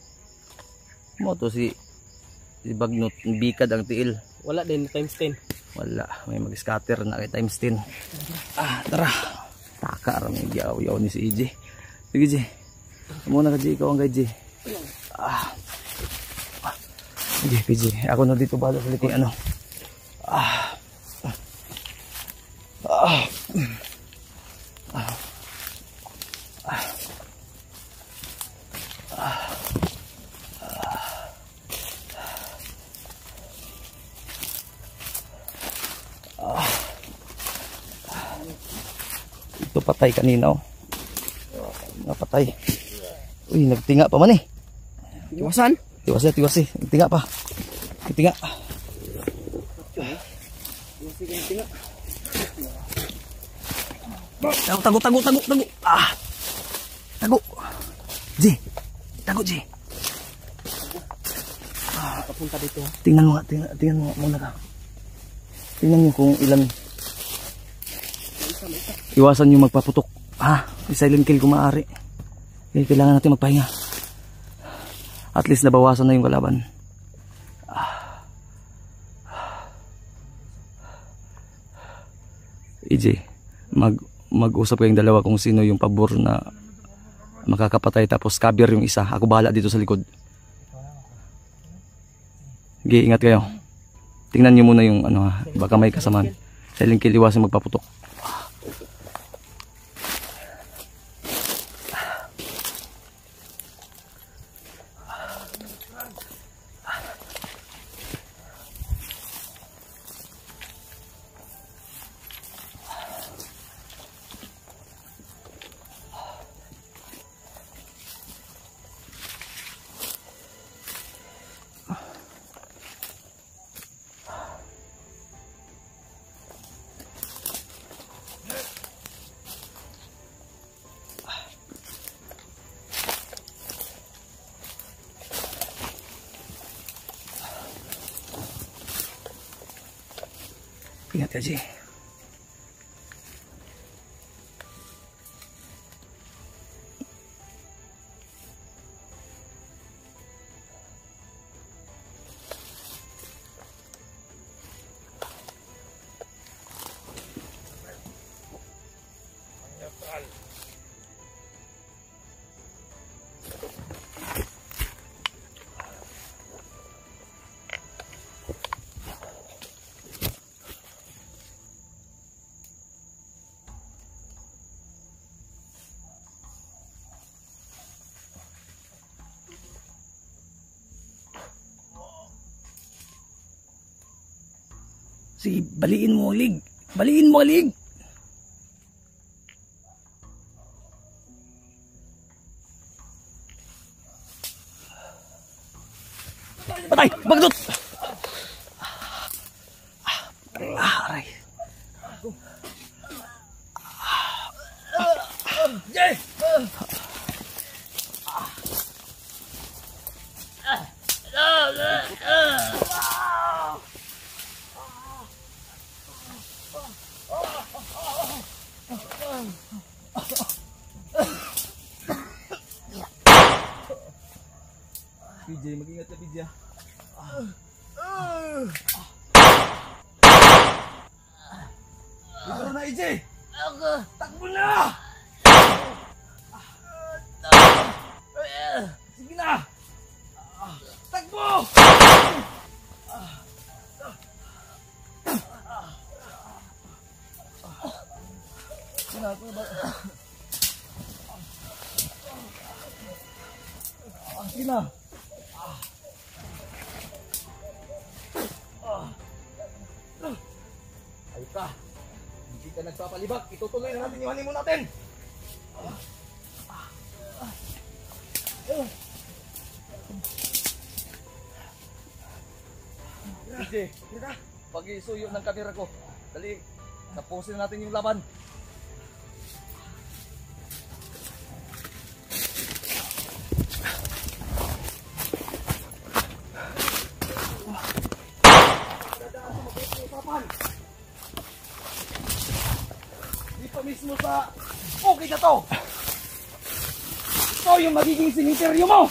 Mo to si Bagnot, bikad ang tiil. Wala din times 10. Wala, may mag-scatter na kay times 10. Tara. Taka raming yaw-yaw ni si EJ. Sige, J. Muna ka, J. Ikaw ang guide, J. Sige, PJ. Ako na dito bala ulit yung ano. Ito patay kanina, oh. Napatay. Uy, nagtinga pa man eh. Iwasan? Tiwas eh. Nagtinga pa. Nagtinga. Tago. Tago. Ji. Tago, Ji. Papunta dito, ha? Tingnan mo muna ka. Tingnan mo kung ilan. Iwasan yung magpaputok. Silent kill kung maaari. Kailangan natin magpahinga. At least nabawasan na yung kalaban. EJ, mag-usap kayong dalawa kung sino yung pabor na makakapatay tapos cover yung isa. Ako bahala dito sa likod. Okay, ingat kayo. Tingnan nyo muna yung ano, baka may kasamaan. Silent kill, iwasan magpaputok. Ingat ka, Ji. Sige, baliin mo, Lig. Baliin mo, Lig. Patay! Bagdot! Aray. PJ, mag-ingat ka, PJ. Ito na, EJ! Takbo na! Sige na! Takbo! Sige na! Ayun ka! Hindi ka nagpapalibak! Itutuloy na natin yung honeymoon natin! EJ, pag-isuyo ng kamera ko. Dali, tapusin natin yung laban. Dito mismo sa bukid na to. Ito yung magiging sinisteryo mo.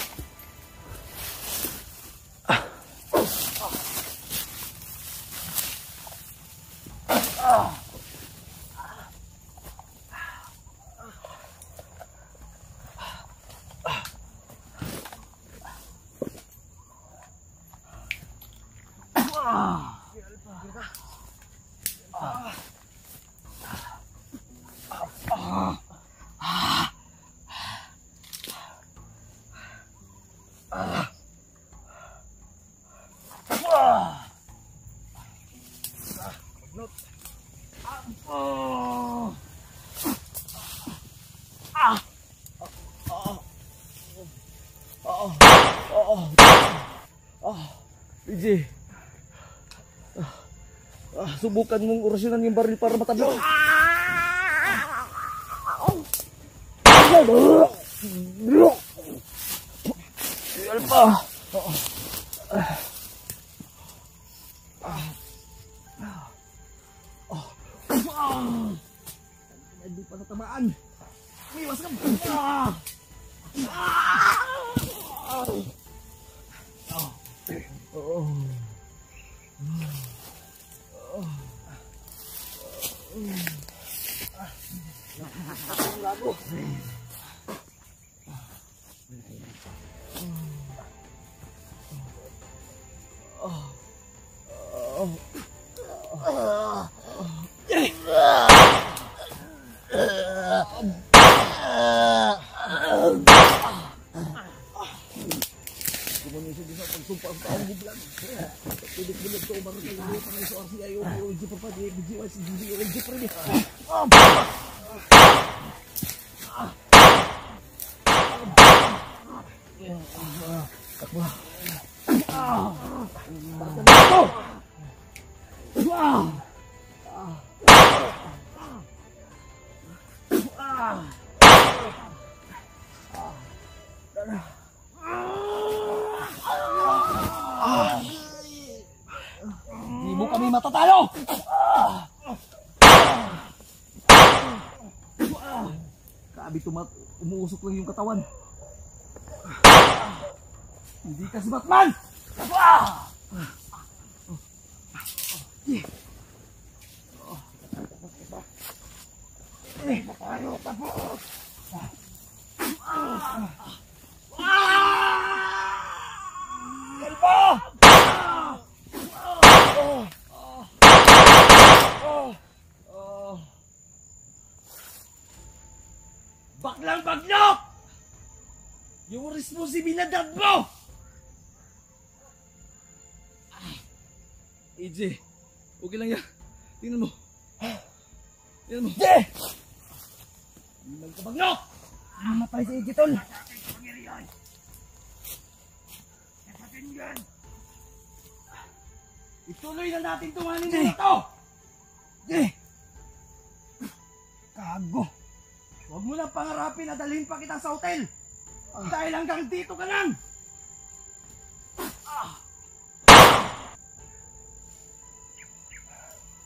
PJ, subukan mong orasyonan yung baril para matablo. Alpha. Hindi pa natamaan. Iwas ka. Hindi mo kami matatalo! Grabe, umuusok lang yung katawan. Hindi ka si Batman! Baklang bagnok! Yung responsibilidad mo! EJ, Okay lang yan. Tingnan mo. Tingnan mo. Je! Nagkabagnot! Namatay si Iggy, tol. Ituloy na natin tunganin na ito! Je! Kago. Huwag mo lang pangarapin na dalhin pa kita sa hotel! Dahil hanggang dito ka lang!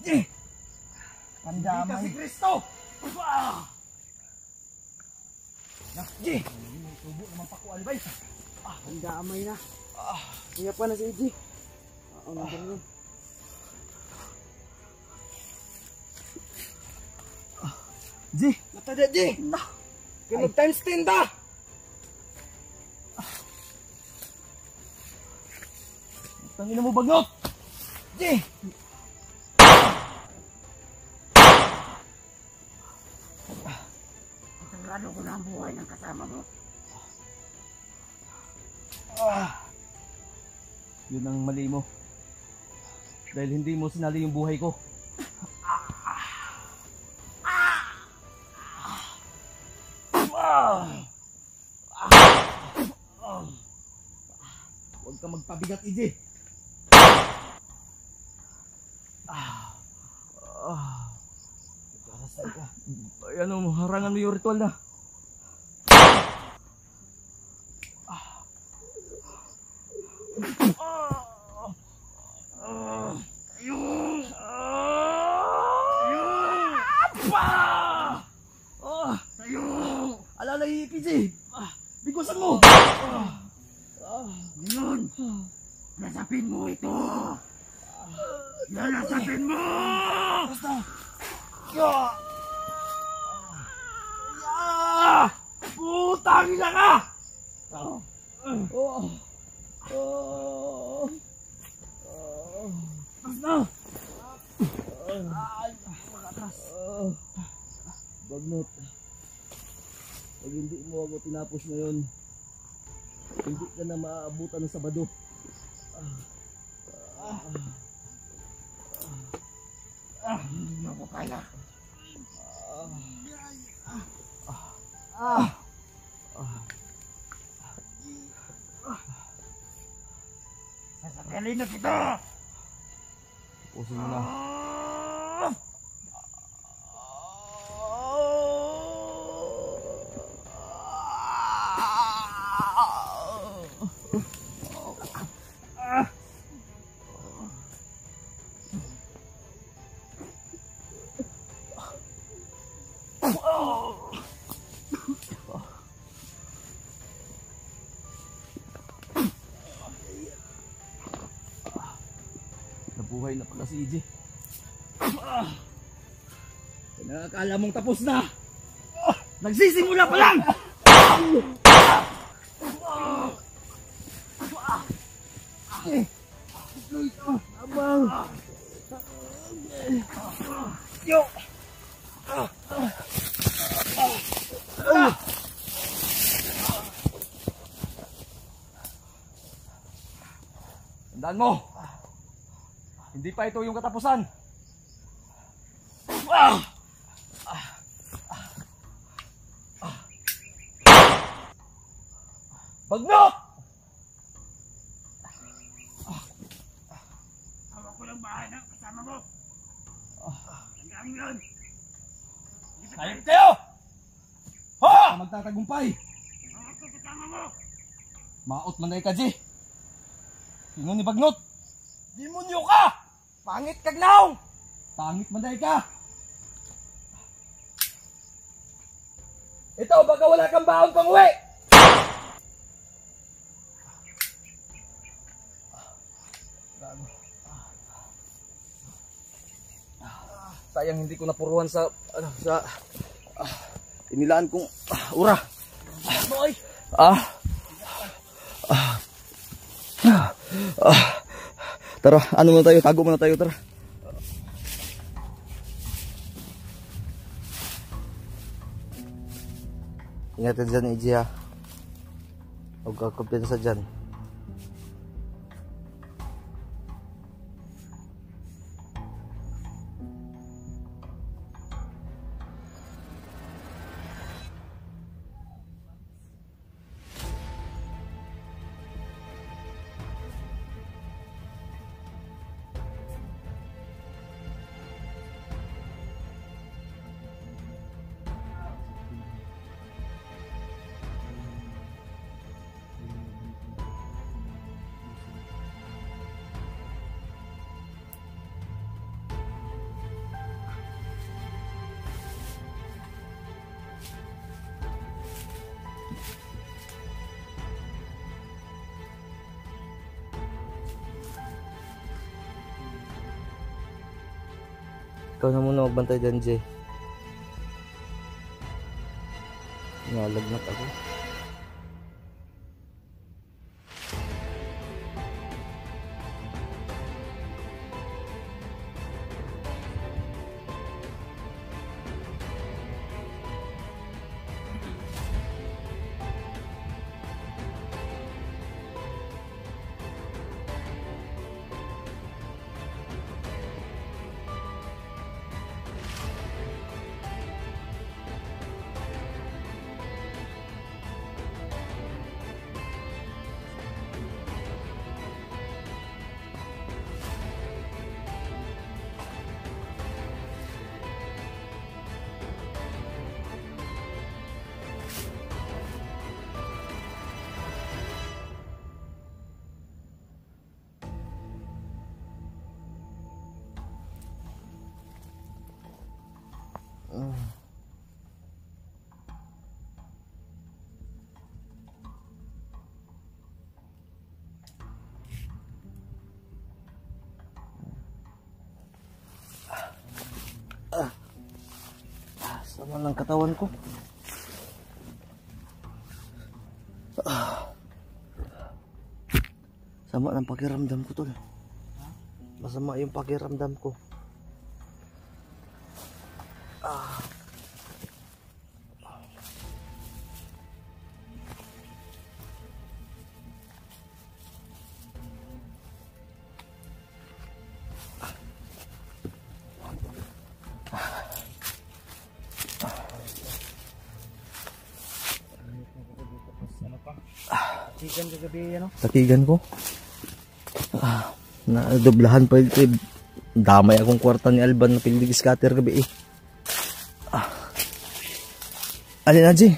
Je! Hindi Pandamay. ka si Kristo! Je! Tubo naman pa ko, Albay. Pandamay na. Kaya pa na si Iggy. Ano ba yun? Ji! Matada, Je! Kaya mag-times 10 da! Tangina mo bagnot! Je! Sigurado ko na ang buhay ng kasama mo. Yun ang mali mo. Dahil hindi mo sinali yung buhay ko. Huwag ka magpabigat, Iggy. Ay, ano, harangan mo yung ritual na. Alala yung PJ. Bigusan mo. Ngayon, nasapin mo ito. Nasapin mo! Basta. Putang ina ka! Basta. Bagnot. Pag hindi mo ako tinapos ngayon, hindi ka na maaabutan ng Sabado. Hindi ako kaya. Sasakalin na kita! Pusin mo na. Nabuhay na pala si Iggy. Nakakala mong tapos na. Nagsisimula pa lang. Abang. Yo. Tandaan mo. Hindi pa ito yung katapusan. Bagnot! Hawak ko lang bahay ng kasama mo. Hanggang yun. Hayop kayo! Ha! Magtatagumpay. Hawak ko kasama mo. Maot man na ikaji. Ingon ni Bagnot. Demonyo ka! Pangit kagnaw! Pangit man na ka. Ito, baka wala kang baon pang uwi! Sayang hindi ko napuruan sa inilaan kong ura. Boy! Tara, ano muna tayo? Tago muna tayo, tara. Ingat ka dyan, Iggy, ha. Huwag ka kumpiyansa dyan. Ikaw na muna magbantay dyan, Jay. Nalagnat ako. Sama ng katawan ko. Sama ng pakiramdam ko, tol. Masama yung pakiramdam ko. Chicken kagabi, ano? Takigan ko. Nadoblahan pa ito. Damay akong kwarta ni Alban na pildig scatter gabi eh. Alin Aji?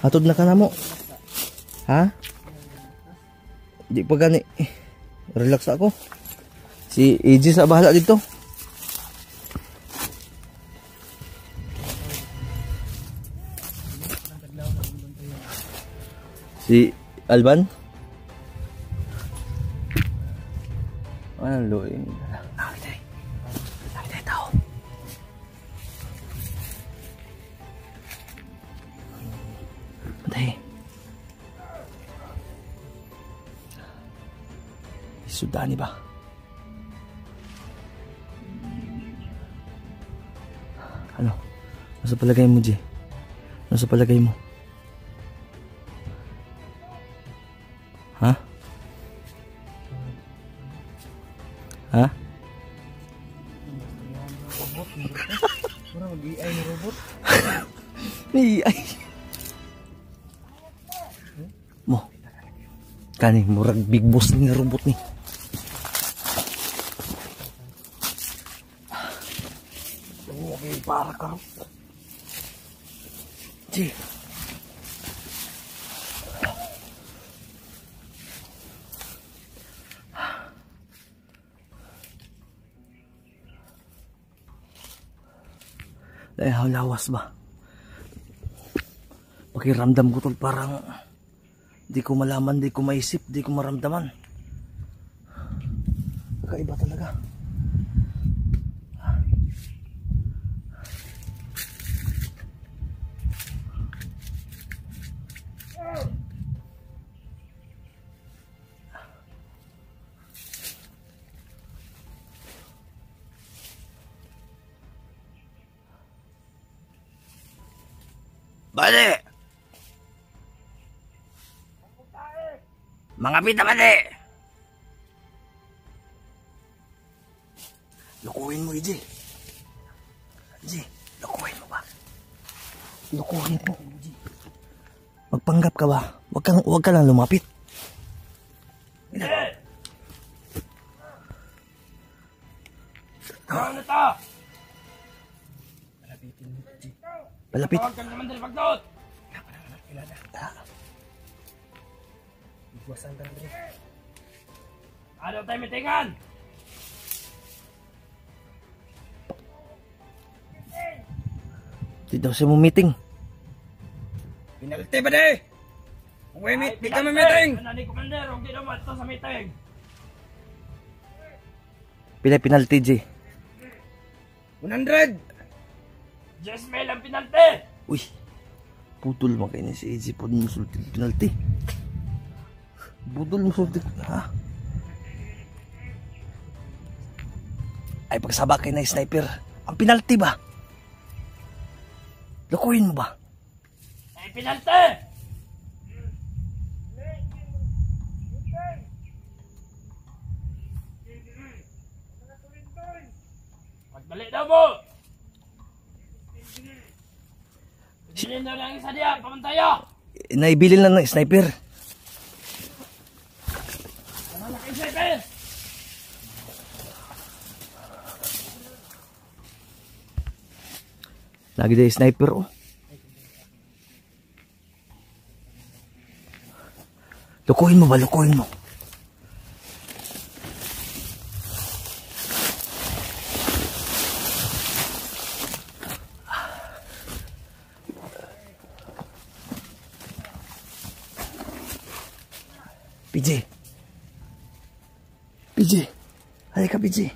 Hatod na ka na mo. Ha? Di pa gani. Relax ako. Si AJ sa bahala dito. Si Alban? Ano loy? Nakita tao. Pantay. Sudani ba? Ano? Ano sa palagay mo, G? Ano sa palagay mo? Ha? Ha? Murang mag-AI na robot. AI. Mo. Kani murag big boss ni robot ni. Okay, para ka. Ji. Dahil lawas ba? Pakiramdam ko tol parang di ko malaman, di ko maisip, di ko maramdaman. Kakaiba talaga. Bali! Mga pita bali! Lukuhin mo, EJ. EJ, lukuhin mo ba? Lukuhin mo, EJ. Magpanggap ka ba? Huwag ka lang lumapit. Ano to? Palapit. Tawag kang naman dali pagdot. Iguasan ka na dali. Ano tayo mitingan? Di daw siya mo meeting. Pinalti ba di? Kung may meet, di kami meeting. Nani Commander, huwag di naman ito sa meeting. Pinalty, G. 100. Jesmel ang pinalti. Uy, putol man kayo ni si AJ po ng sulti penalty. Budol ng sulti, ha? Ay, pagsabak kayo na yung sniper. Ang penalty ba? Lukuhin mo ba? Ay, pinalti. Magbalik daw mo. Bilhin daw lang isa diya, pamantaya. Naibilin lang ng sniper. Ano na kayo, sniper? Lagi daw yung sniper, oh. Lukuhin mo ba? Lukuhin mo. PJ. PJ. Halika, PJ.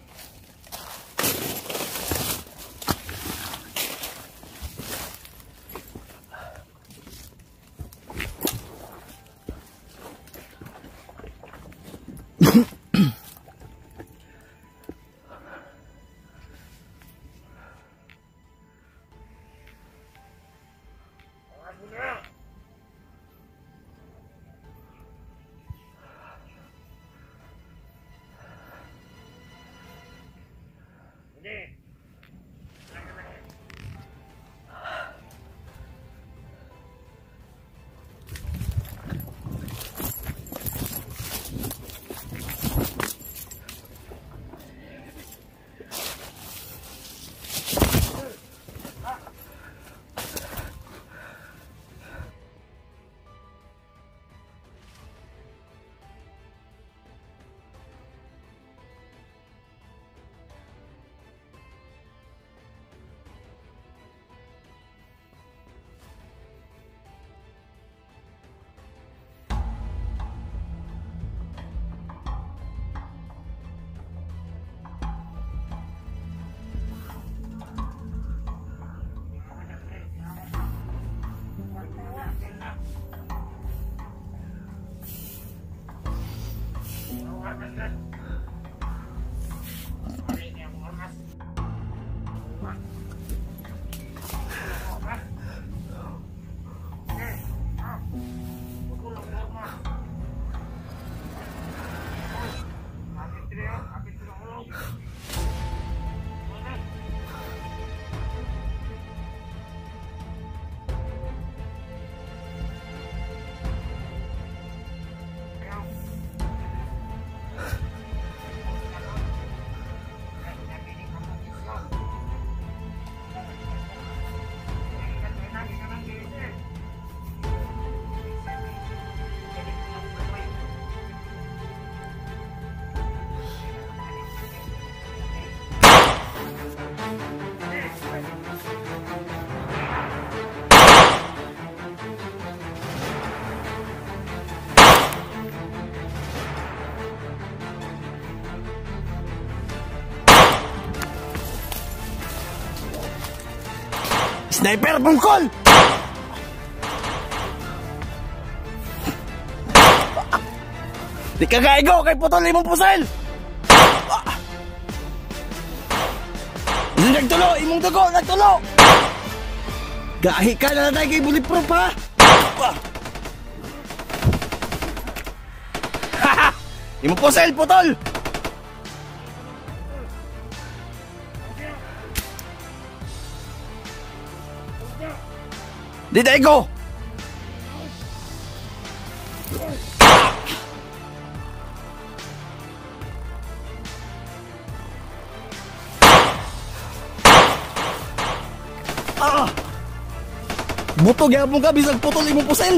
Sniper, bungkol! Di ka gaigo kay putol imong pusel! Nagtulo, imong dugo, nagtulo! Gahi ka na tayo kay bulletproof, ha? Haha! Imong pusel, putol! Di tayo! Buto gyapon ka bisag putol imong pusel.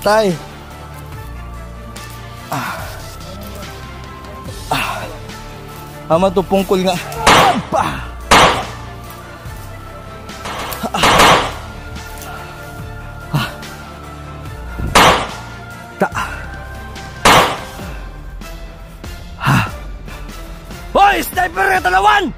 Tay. Ama to pungkol nga. Hoy, sniper ka talawan!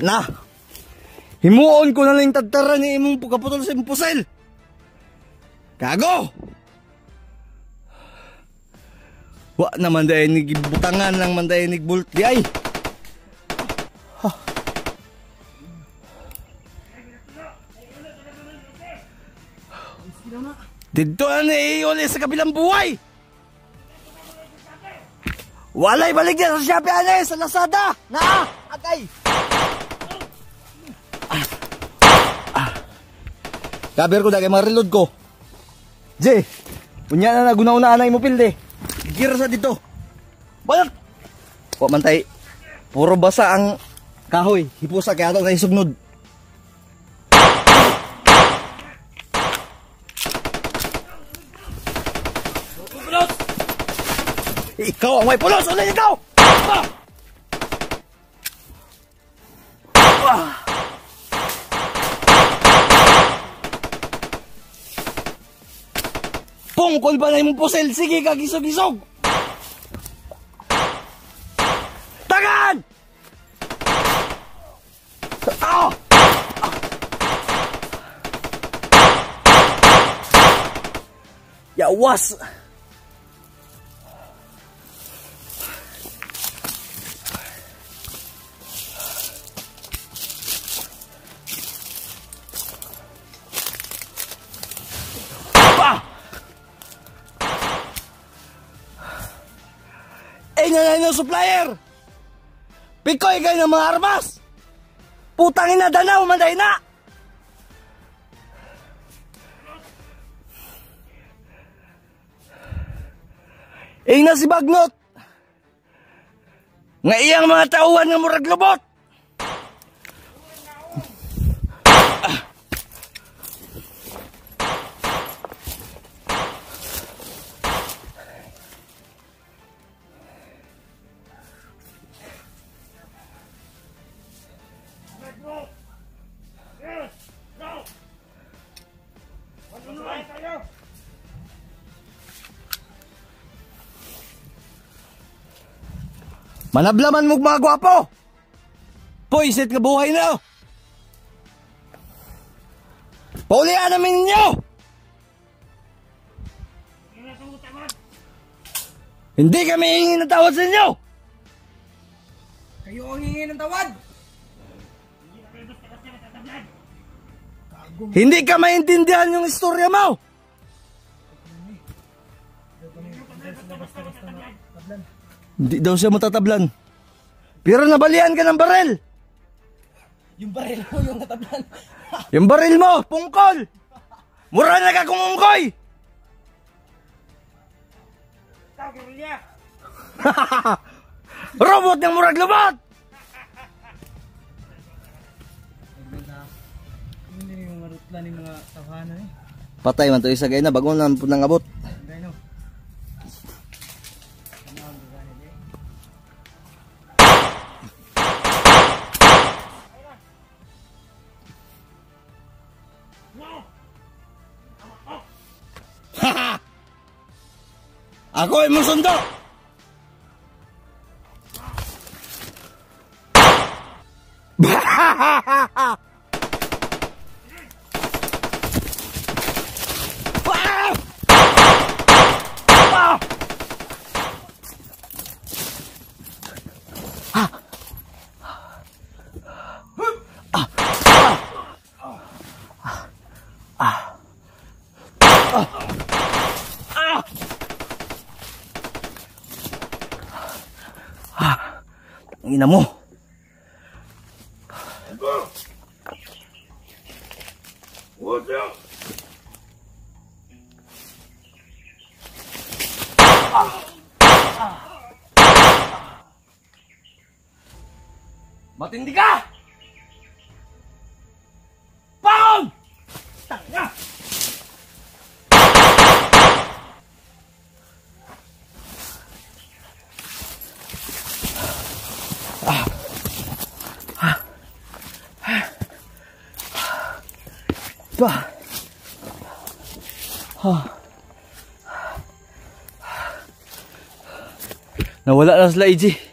Na. Himuon ko na lang tagtara ni imong pagkaputol sa imong pusel. Gago! Wa naman dahil nigibutangan lang man dahil nigbult di ay. Dito na iuli sa kabilang buhay. Walay balik yan sa Shopee ane, sa Lazada. Naa! Agay! Kaber ko dahil mga reload ko. Jay, punya na naguna-una mo pilde. Gira sa dito. Balat! Huwag mantay. Puro basa ang kahoy. Hipusa kaya ito na isugnod. Pulos! Ikaw ang may pulos! Ulit ikaw! Pungkol ba na yung pusel? Sige ka, gisog-gisog! Tagan! Ah! Yawas! Nanay ng supplier. Pikoy kayo ng mga armas. Putangin na danaw, manday na. Na si Bagnot. Nga iyang mga tauhan nga murag lubot. Manablaman mo mga gwapo. Poisit nga buhay na. Paulian namin ninyo. Hindi kami hingi ng tawad sa inyo. Kayo ang hingi ng tawad. Hindi ka maintindihan yung istorya mo. Hindi daw siya matatablan. Pero nabalian ka ng barel. Yung baril mo yung natablan. Yung baril mo, pungkol. Mura na ka kung ungkoy. Robot ng murag lubot. Hindi yung marutla ni mga tawanan eh. Patay man to isa gay na bago na po nang abot. Gano. Ako ay mong sundo. Ina mo. Matindi ka! Bangon! Tanga! Nawala na sila, EJ.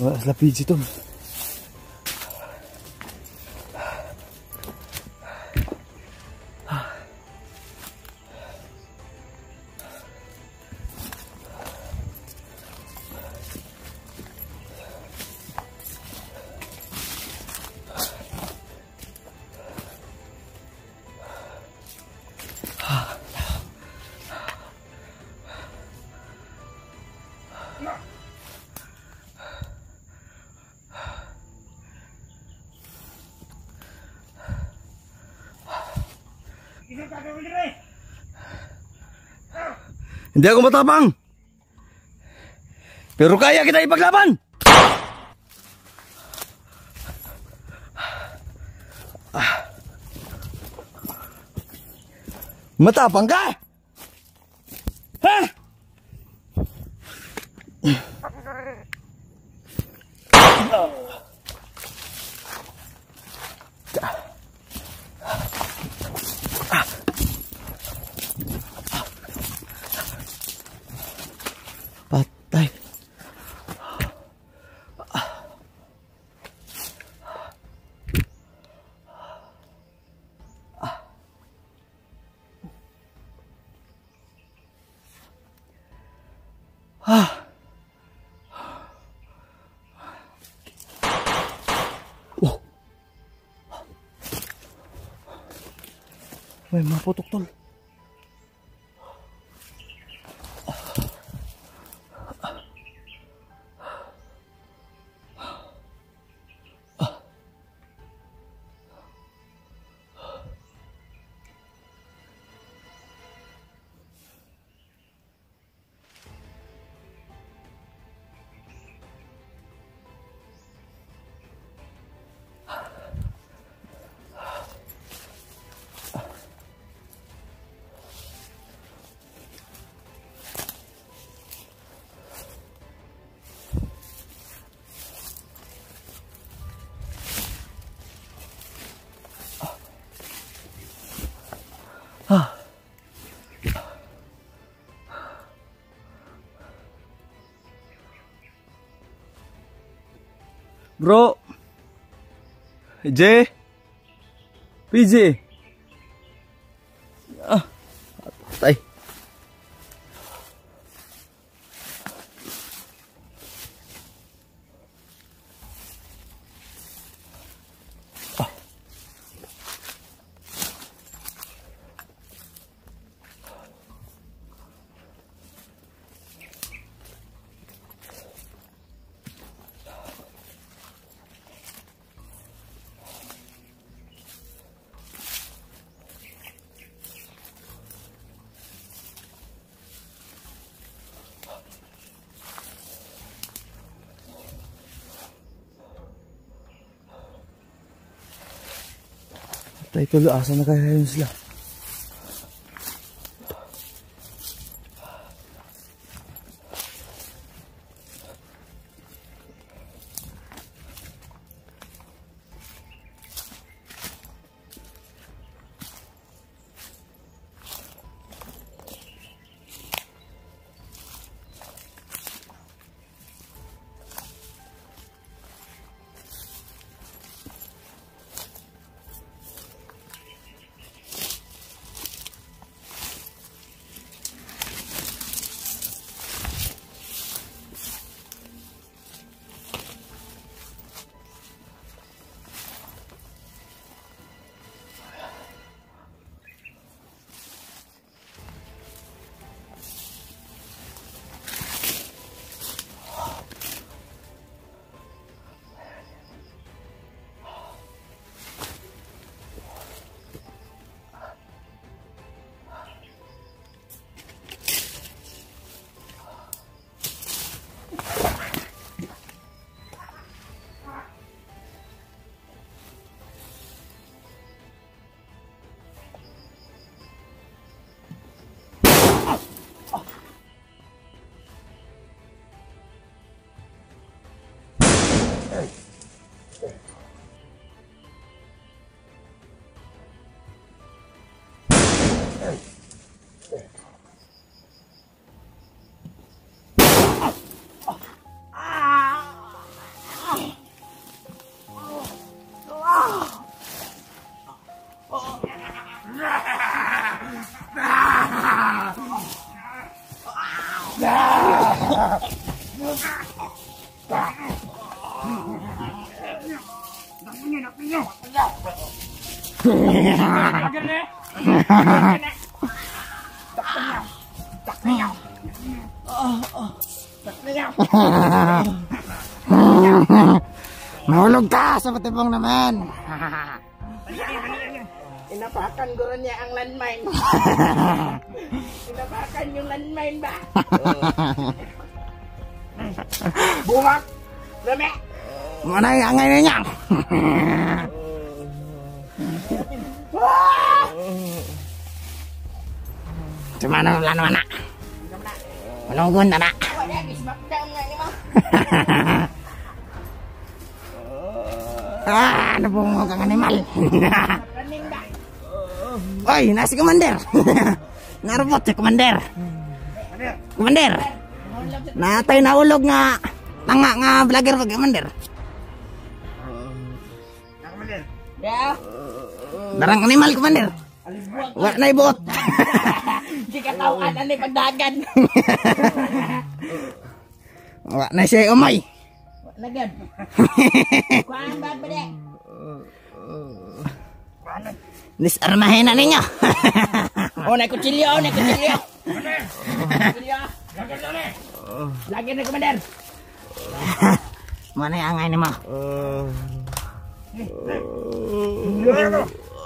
Wala sila PG to. Hindi ako matapang. Pero kaya kita ipaglaban. Matapang ka? Ha? Patay. Oh. May mga putok tol. Bro, J, PJ, patay. Patay tulo, asa na kaya yun sila? Mahulog ka sa patibong naman. Inapakan ko rin niya ang landmine. Inapakan yung landmine ba? Bumak! Rame! Mana yang angay na niya? Cuma na mana? Menunggun na. Wala, gismakdown nga ni mo. Nabungog kang animal. Running ba? Oy, nasi komander. Ngarupot si komander. Komander. Natay naulog nga tanga nga vlogger pag komander. Ya. Darang animal komander. Wa na ibot. Di ka tawaan ani pagdagan. Wa na siya umay. Lagyan. Kuhaan ba ba de? Disarmahin na ninyo. Oh, na kutsilyo, na kutsilyo. Kutsilyo. Lagyan na komander. Mana yang angay ni mo?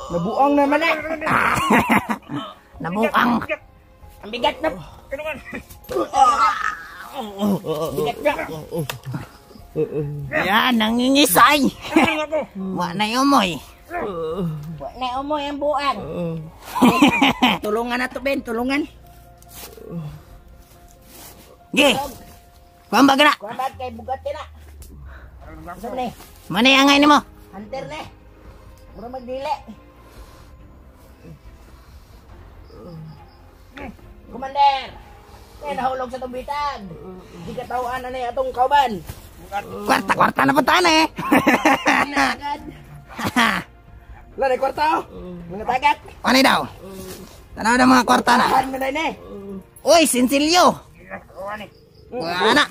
Nabuang naman eh. Nabuang. Ang bigat na. Bigat na. Yan, nangingisay. Wa na umoy. Wa na umoy ang buang. Tulungan na to, Ben. Tulungan. Gi. Pambag na. Kuhaan ba kay Bugatti na? Saan na eh? Mana yang angay ni mo? Hunter na eh. Mura magdili. Commander! Kaya nahulog sa tubitan. Di ka tawaan na na atong kauban. Kwarta-kwarta na puntaan eh. Agad. Wala na kwarta oh. Mga tagat. Ano daw? Tanaw na mga kwarta na. Tahan mo na yun eh. Uy, sinsilyo. Wala na.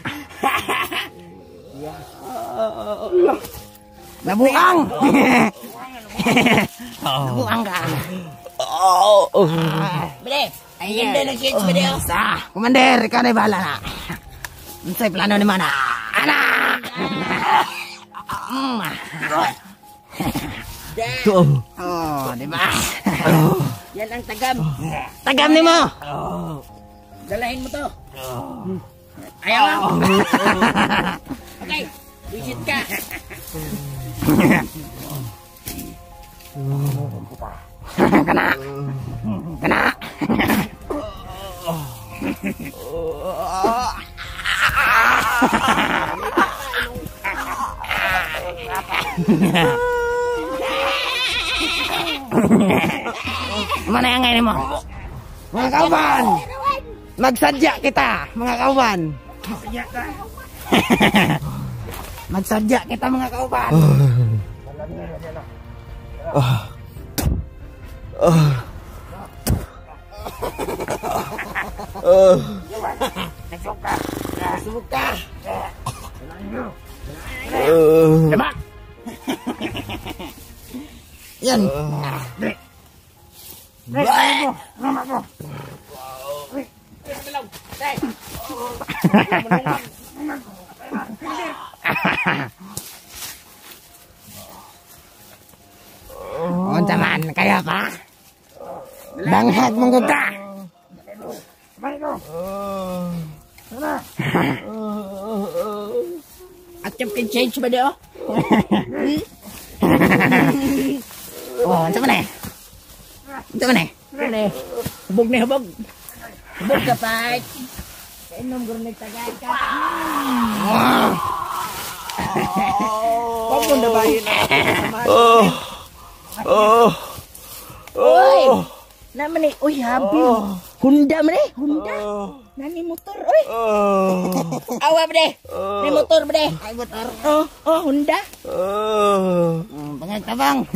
Nabuang. Nabuang ka. Bale, ayun din ang kids video. Sa, komander, ikaw na bahala na. Unsay plano ni mana? Ana! Oh, di ba? Yan ang tagam. Tagam ni mo. Dalahin mo to. Ayaw. Okay, visit ka. Kana. Kana. Mana yang ngayon mo? Mga kauban! Magsadya kita, mga kauban! Magsadya kita, mga kauban! Nagsuka! Diba? Yan! Unsa man kaya pa? Danghag mong ka. Active can change ba diyo? Oh, unsa man eh? Unsa man eh? Ano eh? Hubog na hubog. Hubog ka pa. Kainom gano'n nagtagay ka. Huwag mo nabahin na. Uy! Naman ni, uy, habil. Honda man eh, Honda. Nani motor, uy. Awa ba de? Ni motor ba de? Ay motor. Honda. Bangag tabang.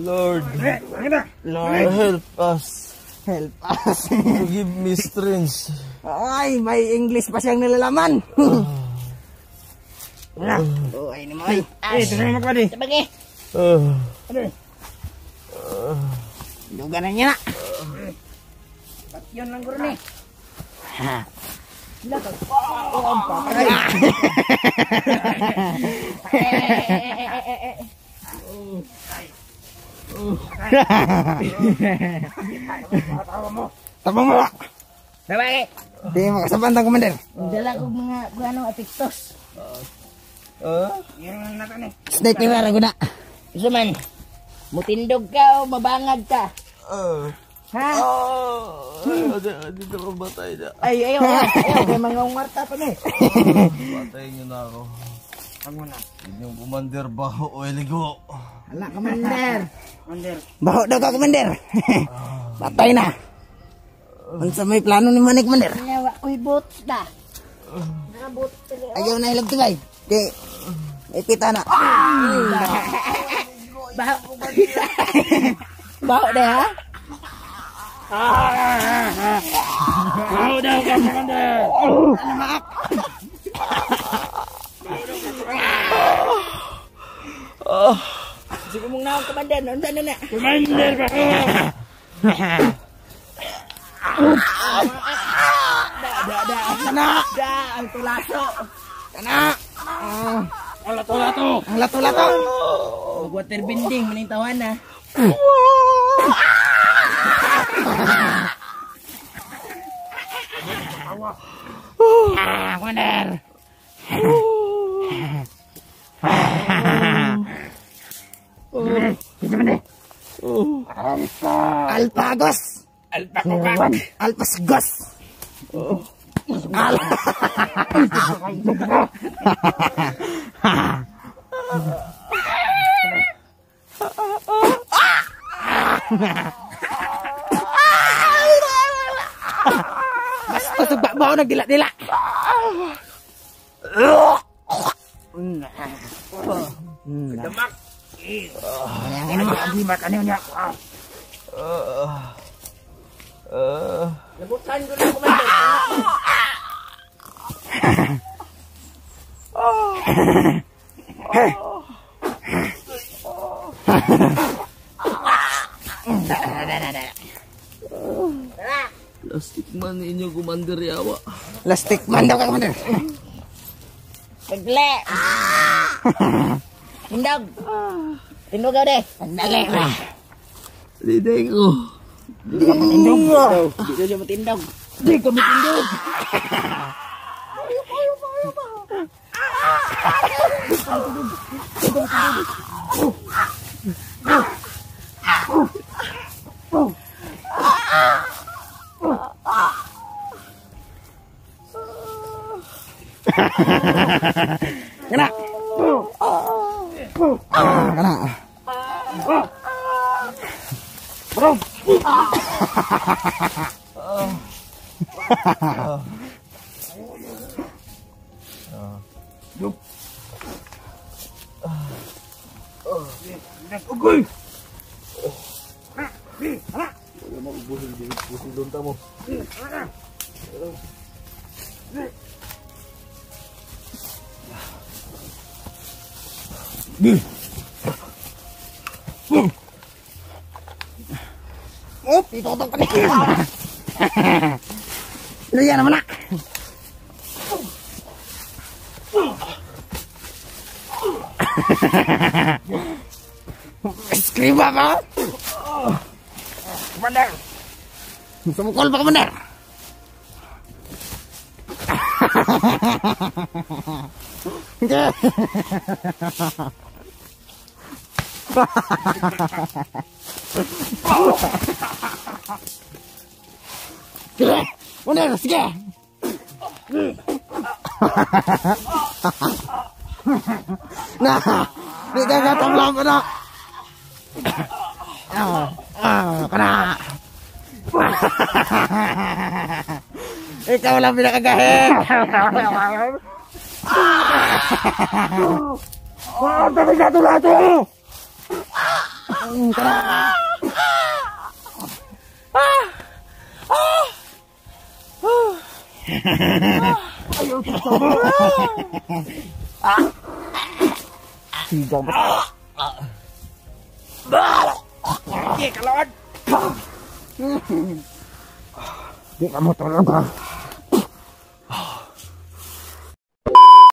Lord, Lord, help us. Help us. Give me strength. Ay, may English pa siyang nilalaman. Oh, ay ni mo ay. Tingnan mo ka di. Sabagi. Duga na niya na. Ba't yun lang guro ni? Tabang mo. Sabagi. Di mo kasabantang komander. Dala ko mga ano apiktos. Snake piwara ko na. Isa man. Mutindog ka o mabangag ka. Ha? Dito ko batay na. Ay, ayaw. Kaya mga umarta pa ni. Batayin niyo na ako. Inyong commander baho o eligo. Ala, Commander. Baho daw ka komander. Patay na. Unsa may plano ni Manik komander? Nawa ko'y bots da. Nabot. Ayaw na hilag tibay. Di. May pita na. Baho. Baho de ha? Baho daw ka, Commander. Sige mong naong Commander. Nanda na na. Commander, baho. Da, ang tulaso. Ang lato-lato. Ang lato-lato. Water bending, manintawan na. Komander. Alpagos. Alpasgos. Basta bawa nagdila-dila. Damak. Ano mag-agimat? Ano niya? Labutan ko na Commander. Plastic man inyo commander yawa. Lastik man daw ka, komander. Pagle. Tindog. Tindog ka de. Sandali na. Liday ko. Tindog. Dito siya matindog. Di ka matindog. Kena. Kena. Bro. Ugoy. Itutok ka niya. Liyan naman na. Skriba ka? Commander. Sumukol pa, komander. Sige, komander, sige. Nah, di ka katamlam pa na. Kena. Ikaw lang pinakagahe. Tabi ka lato. Sigaw ba? Di ka mo tulog ha.